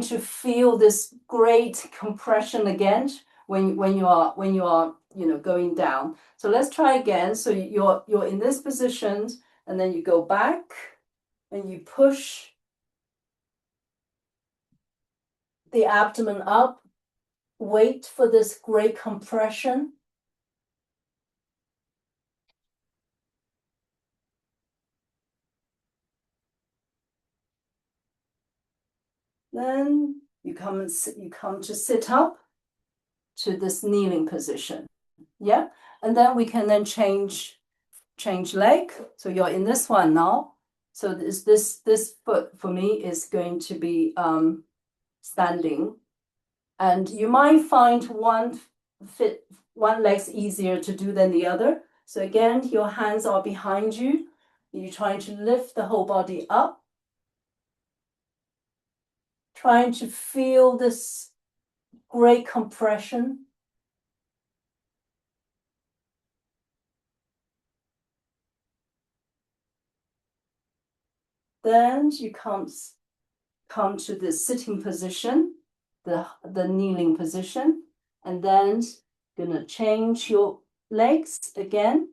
to feel this great compression again when you are going down. So let's try again. So you're in this position, and then you go back and you push the abdomen up. Wait for this great compression. Then you come to sit up to this kneeling position. Yeah. And then we can then change leg. So you're in this one now. So this foot for me is going to be standing. And you might find one leg's easier to do than the other. So again, your hands are behind you. You're trying to lift the whole body up. Trying to feel this great compression. Then you come to the sitting position, the kneeling position, and then gonna change your legs again.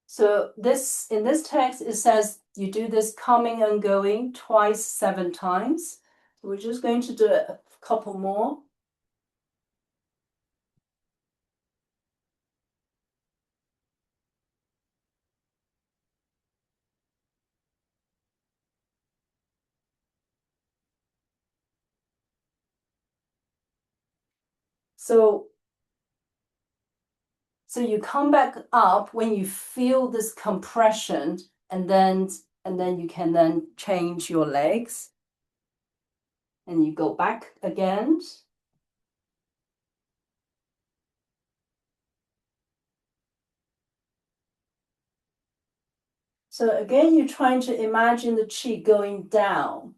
So in this text, it says you do this coming and going twice 7 times. So we're just going to do a couple more. So you come back up when you feel this compression, and then you can then change your legs. And you go back again. So again, you're trying to imagine the chi going down.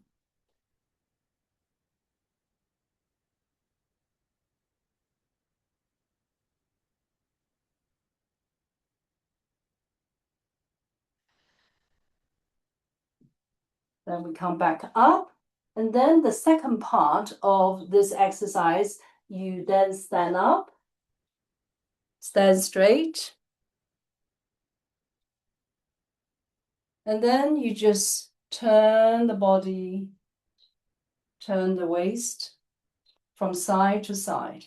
Then we come back up. And then the second part of this exercise, you then stand up, stand straight. And then you just turn the body, turn the waist from side to side.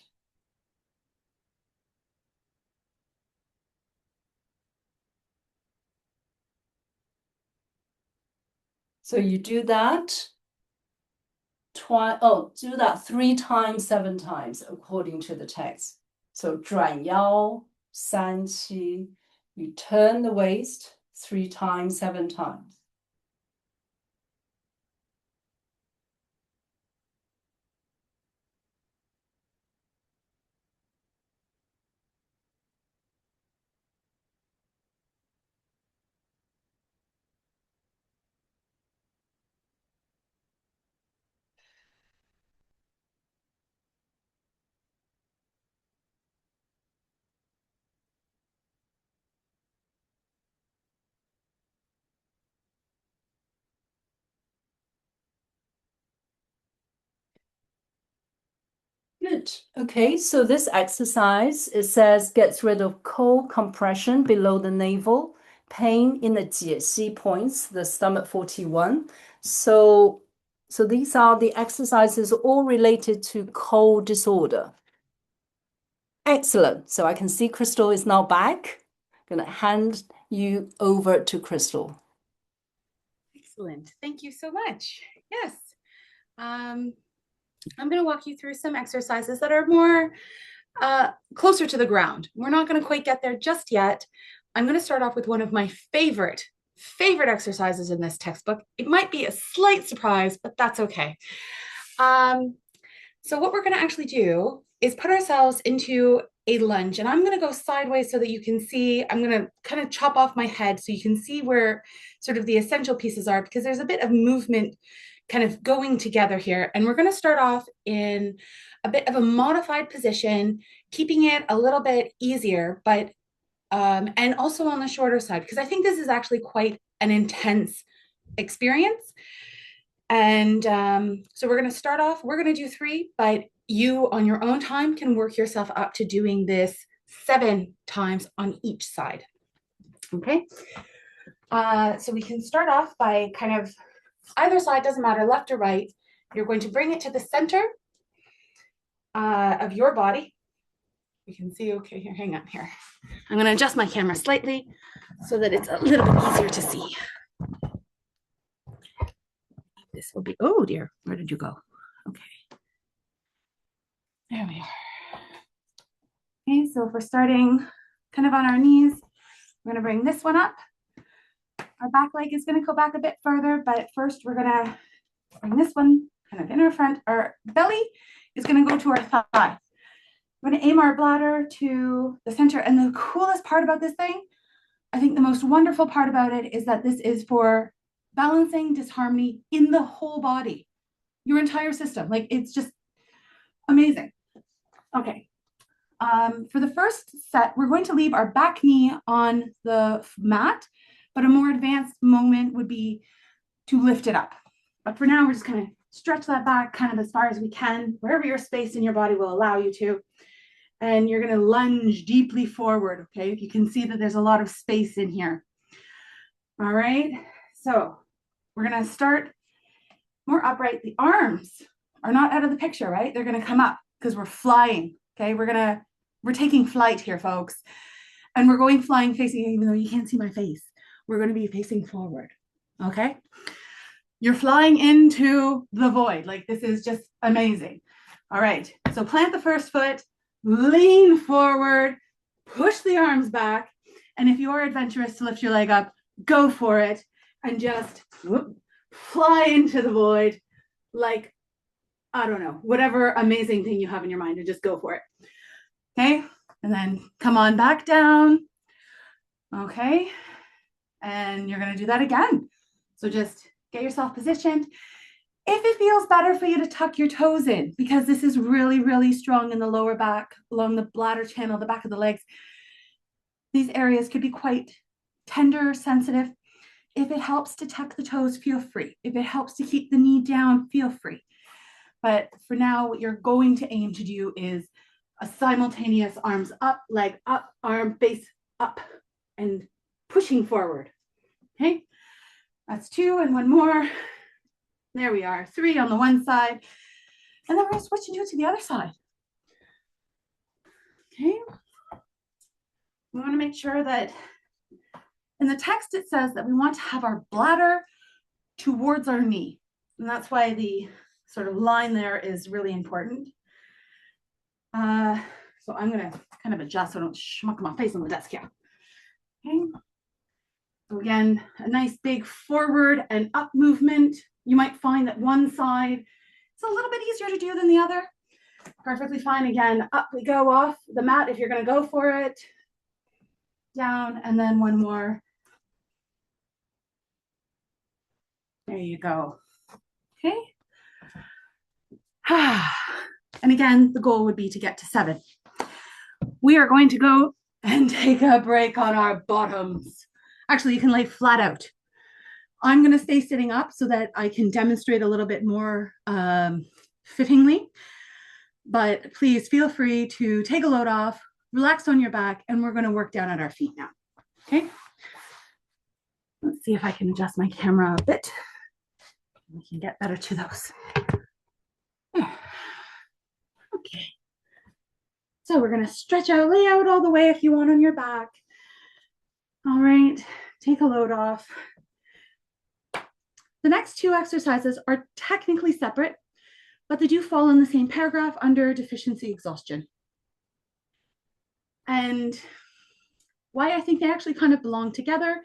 So you do that do that 3 times, 7 times, according to the text. So 转腰三七, you turn the waist 3 times, 7 times. Good. Okay, so this exercise, it says gets rid of cold compression below the navel, pain in the 解析 points, the stomach 41. So these are the exercises all related to cold disorder. Excellent. So I can see Crystal is now back. I'm going to hand you over to Crystal. Excellent. Thank you so much. Yes. I'm going to walk you through some exercises that are more closer to the ground. We're not going to quite get there just yet. I'm going to start off with one of my favorite exercises in this textbook. It might be a slight surprise, but that's okay. So what we're going to actually do is put ourselves into a lunge, and I'm going to go sideways so that you can see. I'm going to kind of chop off my head so you can see where sort of the essential pieces are, because there's a bit of movement kind of going together here. And we're going to start off in a bit of a modified position, keeping it a little bit easier, but and also on the shorter side, because I think this is actually quite an intense experience. And so we're going to start off, we're going to do 3, but you on your own time can work yourself up to doing this 7 times on each side. Okay. So we can start off by kind of either side, doesn't matter, left or right. You're going to bring it to the center of your body. You can see, okay, here, hang on here. I'm going to adjust my camera slightly so that it's a little bit easier to see. This will be, oh dear, where did you go? Okay. There we are. Okay, so if we're starting kind of on our knees, we're going to bring this one up. Our back leg is going to go back a bit further, but first we're going to bring this one kind of in our front. Our belly is going to go to our thigh. We're going to aim our bladder to the center. And the coolest part about this thing, I think the most wonderful part about it is that this is for balancing disharmony in the whole body, your entire system. Like, it's just amazing. Okay. For the first set, we're going to leave our back knee on the mat, but a more advanced moment would be to lift it up. But for now, we're just going to stretch that back kind of as far as we can, wherever your space in your body will allow you to. And you're going to lunge deeply forward, okay? You can see that there's a lot of space in here. All right, so we're going to start more upright. The arms are not out of the picture, right? They're going to come up because we're flying, okay? We're taking flight here, folks. And we're going flying facing, even though you can't see my face, we're going to be facing forward, okay? You're flying into the void. Like, this is just amazing. All right, so plant the first foot, lean forward, push the arms back. And if you're adventurous to lift your leg up, go for it and just fly into the void like, I don't know, whatever amazing thing you have in your mind, and just go for it. Okay, and then come on back down. Okay, and you're going to do that again. So just get yourself positioned. If it feels better for you to tuck your toes in, because this is really, really strong in the lower back, along the bladder channel, the back of the legs, these areas could be quite tender, sensitive. If it helps to tuck the toes, feel free. If it helps to keep the knee down, feel free. But for now, what you're going to aim to do is a simultaneous arms up, leg up, arm, base up, and pushing forward. Okay, that's 2 and 1 more. There we are, 3 on the one side. And then we're going to switch and do it to the other side. Okay. We want to make sure that in the text it says that we want to have our bladder towards our knee. And that's why the sort of line there is really important. So I'm going to kind of adjust so I don't schmuck my face on the desk here. Okay. So again, a nice big forward and up movement. You might find that one side is a little bit easier to do than the other. Perfectly fine. Again, up we go off the mat if you're going to go for it. Down, and then 1 more. There you go. Okay. And again, the goal would be to get to 7. We are going to go and take a break on our bottoms. Actually, you can lay flat out. I'm going to stay sitting up so that I can demonstrate a little bit more fittingly. But please feel free to take a load off, relax on your back, and we're going to work down at our feet now. Okay. Let's see if I can adjust my camera a bit. We can get better to those. Okay. So we're going to stretch out, lay out all the way if you want on your back. All right. Take a load off. The next 2 exercises are technically separate, but they do fall in the same paragraph under deficiency exhaustion. And why I think they actually kind of belong together,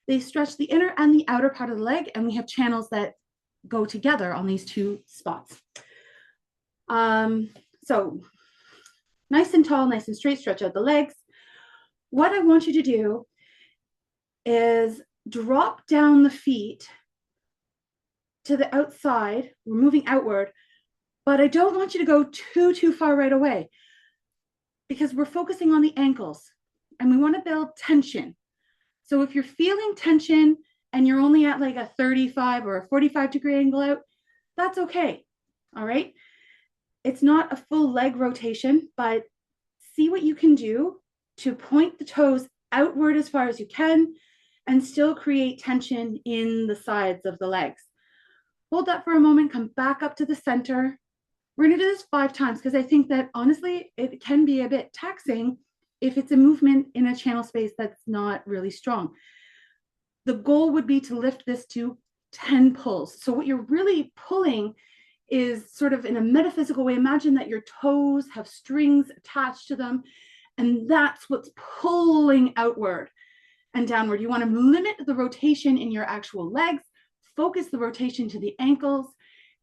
they stretch the inner and the outer part of the leg, and we have channels that go together on these 2 spots. So nice and tall, nice and straight, stretch out the legs. What I want you to do is drop down the feet to the outside. We're moving outward, but I don't want you to go too far right away, because we're focusing on the ankles. and we want to build tension. So if you're feeling tension and you're only at like a 35 or a 45-degree angle out, that's okay. All right. It's not a full leg rotation, but see what you can do to point the toes outward as far as you can and still create tension in the sides of the legs. Hold that for a moment, come back up to the center. We're going to do this 5 times because I think that honestly, it can be a bit taxing if it's a movement in a channel space that's not really strong. The goal would be to lift this to 10 pulls. So what you're really pulling is sort of in a metaphysical way. Imagine that your toes have strings attached to them, and that's what's pulling outward and downward. You want to limit the rotation in your actual legs, focus the rotation to the ankles.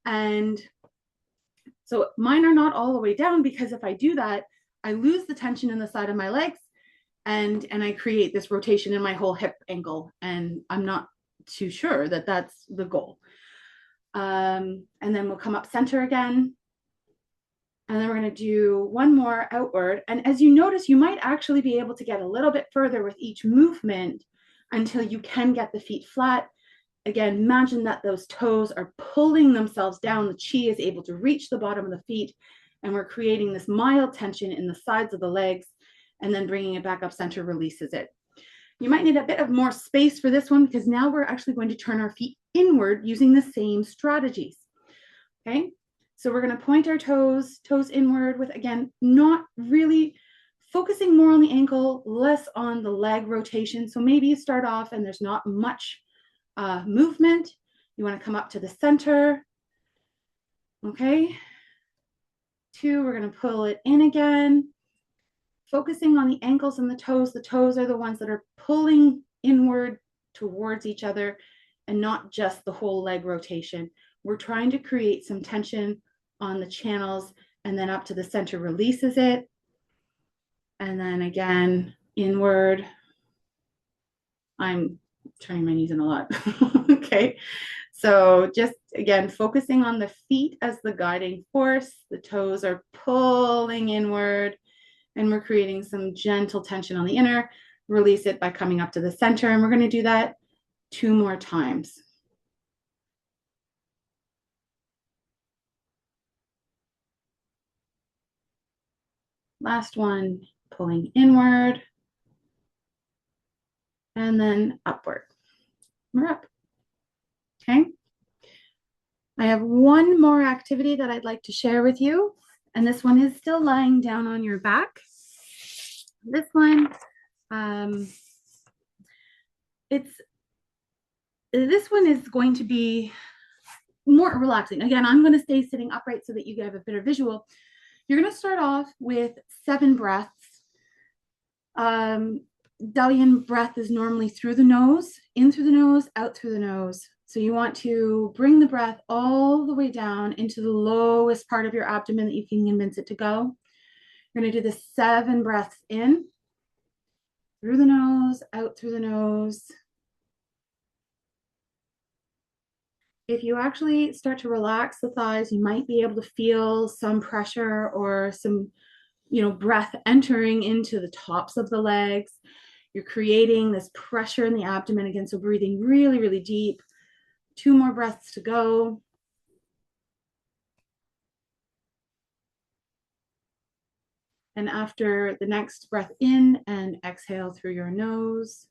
And so mine are not all the way down, because if I do that, I lose the tension in the side of my legs, and I create this rotation in my whole hip ankle, and I'm not too sure that that's the goal. And then we'll come up center again, and then we're going to do one more outward. And as you notice, you might actually be able to get a little bit further with each movement until you can get the feet flat. Again, imagine that those toes are pulling themselves down. The chi is able to reach the bottom of the feet, and we're creating this mild tension in the sides of the legs, and then bringing it back up center releases it. You might need a bit of more space for this one, because now we're actually going to turn our feet inward using the same strategies. Okay, so we're going to point our toes inward with, again, not really focusing more on the ankle, less on the leg rotation. So maybe you start off and there's not much movement. You want to come up to the center. Okay, 2, we're going to pull it in again, focusing on the ankles and the toes. The toes are the ones that are pulling inward towards each other, and not just the whole leg rotation. We're trying to create some tension on the channels, and then up to the center releases it. And then again, inward. I'm turning my knees in a lot. Okay, so just again, focusing on the feet as the guiding force. The toes are pulling inward, and we're creating some gentle tension on the inner. Release it by coming up to the center, and we're going to do that 2 more times. Last one, pulling inward, and then upward. We're up. Okay. I have one more activity that I'd like to share with you, and this one is still lying down on your back. This one, this one is going to be more relaxing. Again, I'm going to stay sitting upright so that you get a bit of visual. You're going to start off with 7 breaths. Daoyin breath is normally through the nose, in through the nose, out through the nose. So you want to bring the breath all the way down into the lowest part of your abdomen that you can convince it to go. You're going to do the 7 breaths in, through the nose, out through the nose. If you actually start to relax the thighs, you might be able to feel some pressure or some, breath entering into the tops of the legs. You're creating this pressure in the abdomen again, so breathing really, really deep. 2 more breaths to go. And after the next breath in, and exhale through your nose.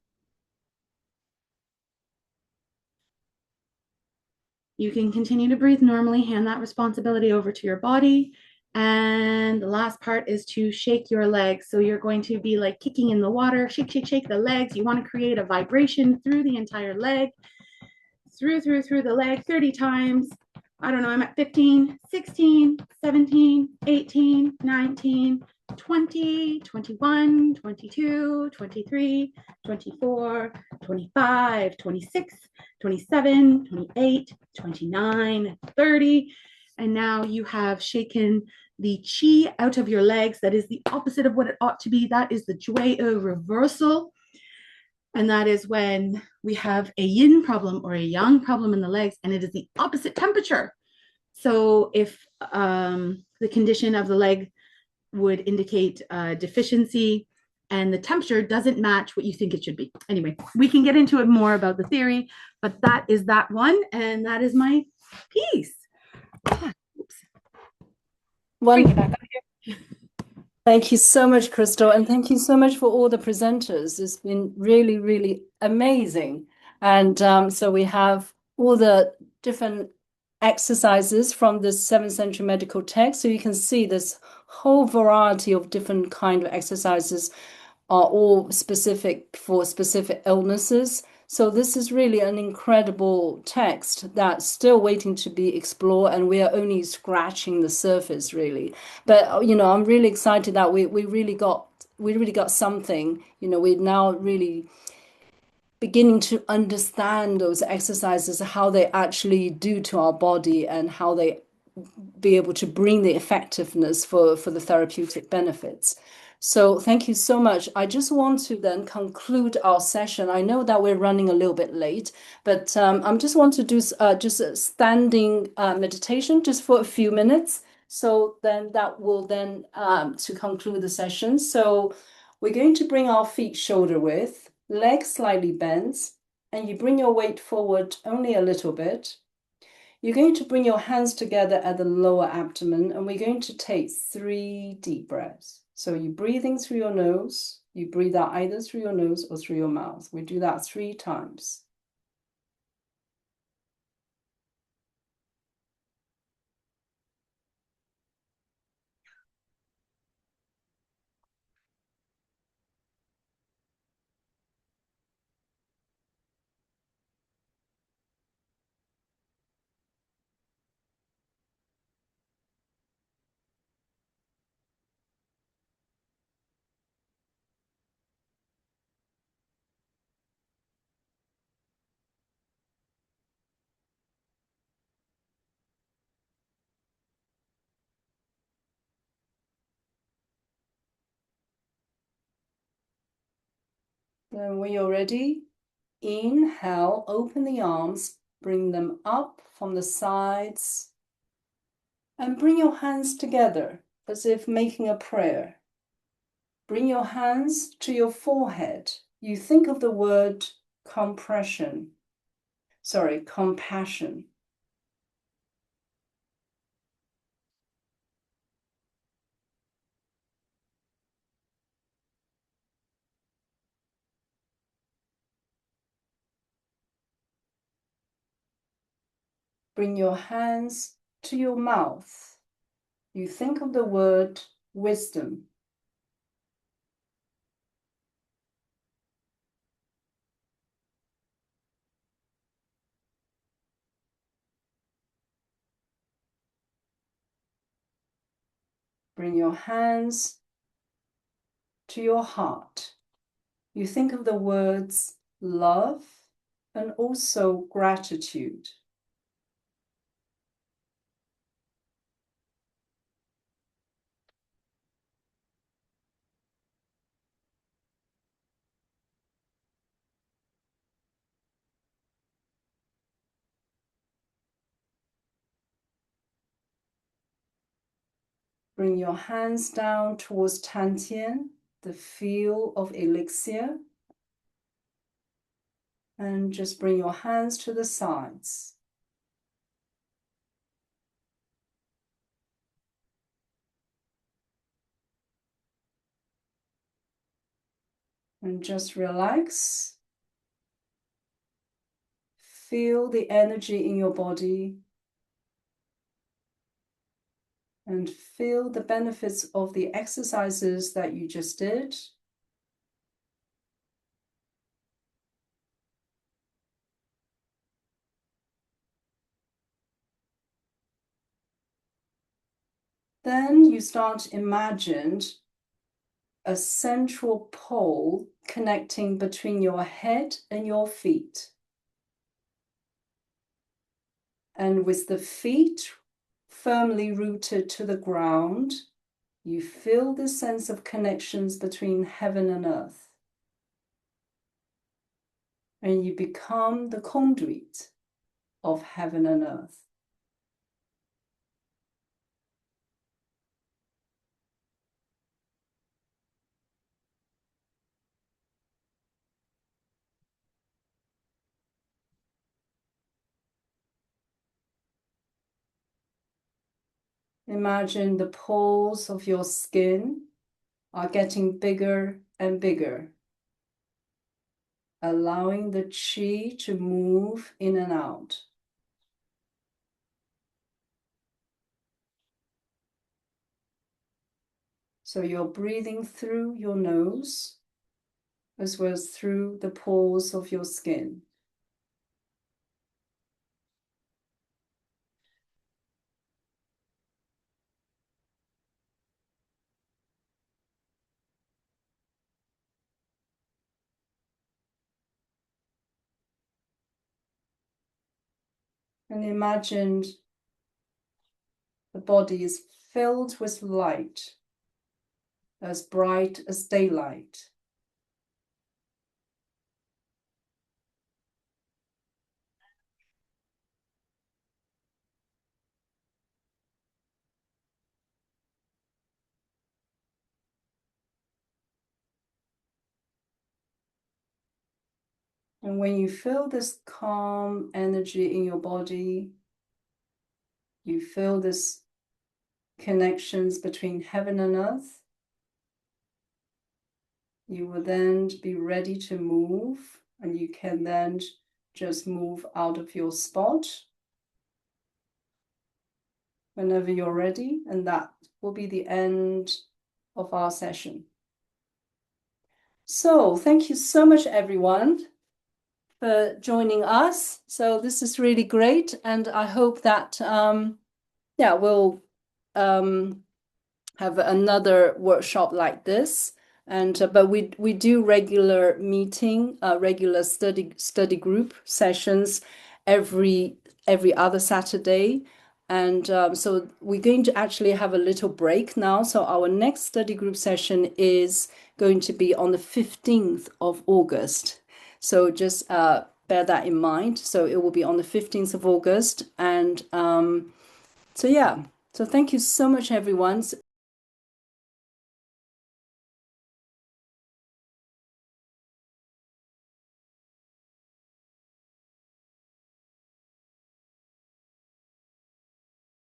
You can continue to breathe normally, hand that responsibility over to your body. And the last part is to shake your legs. So you're going to be like kicking in the water, shake, shake, shake the legs. You want to create a vibration through the entire leg, through the leg 30 times. I don't know, I'm at 15, 16, 17, 18, 19, 20, 21, 22, 23, 24, 25, 26, 27, 28, 29, 30. And now you have shaken the chi out of your legs. That is the opposite of what it ought to be. That is the Jueo reversal. And that is when we have a yin problem or a yang problem in the legs, and it is the opposite temperature. So if the condition of the leg would indicate deficiency, and the temperature doesn't match what you think it should be. Anyway, we can get into it more about the theory, but that is that one, and that is my piece. Thank you so much, Crystal, and thank you so much for all the presenters. It's been really, really amazing. And so we have all the different exercises from the 7th century medical text. So you can see this whole variety of different kind of exercises are all specific for specific illnesses. So this is really an incredible text that's still waiting to be explored, and we are only scratching the surface, really. But you know, I'm really excited that we really got something. You know, we're now really beginning to understand those exercises, how they actually do to our body, and how they be able to bring the effectiveness for the therapeutic benefits. So thank you so much. I just want to then conclude our session. I know that we're running a little bit late, but I just want to do just a standing meditation just for a few minutes. So then that will then to conclude the session. So we're going to bring our feet shoulder width, legs slightly bent, and you bring your weight forward only a little bit. You're going to bring your hands together at the lower abdomen, and we're going to take 3 deep breaths. So you're breathing through your nose, you breathe out either through your nose or through your mouth. We do that 3 times. Then when you're ready, inhale, open the arms, bring them up from the sides, and bring your hands together as if making a prayer. Bring your hands to your forehead. You think of the word compassion. Bring your hands to your mouth. You think of the word wisdom. Bring your hands to your heart. You think of the words love and also gratitude. Bring your hands down towards Tantian, the feel of elixir, and just bring your hands to the sides. And just relax. Feel the energy in your body and feel the benefits of the exercises that you just did. Then you start to imagine a central pole connecting between your head and your feet. And with the feet firmly rooted to the ground, you feel the sense of connections between heaven and earth. And you become the conduit of heaven and earth. Imagine the pores of your skin are getting bigger and bigger, allowing the qi to move in and out. So you're breathing through your nose as well as through the pores of your skin. And imagine the body is filled with light, as bright as daylight. And when you feel this calm energy in your body, you feel this connections between heaven and earth, you will then be ready to move, and you can then just move out of your spot whenever you're ready, and that will be the end of our session. So thank you so much, everyone, for joining us. So this is really great, and I hope that we'll have another workshop like this. And but we do regular meeting, regular study group sessions every other Saturday. And so we're going to actually have a little break now. So our next study group session is going to be on the 15th of August. So just bear that in mind. So it will be on the 15th of August. And so yeah, so thank you so much, everyone.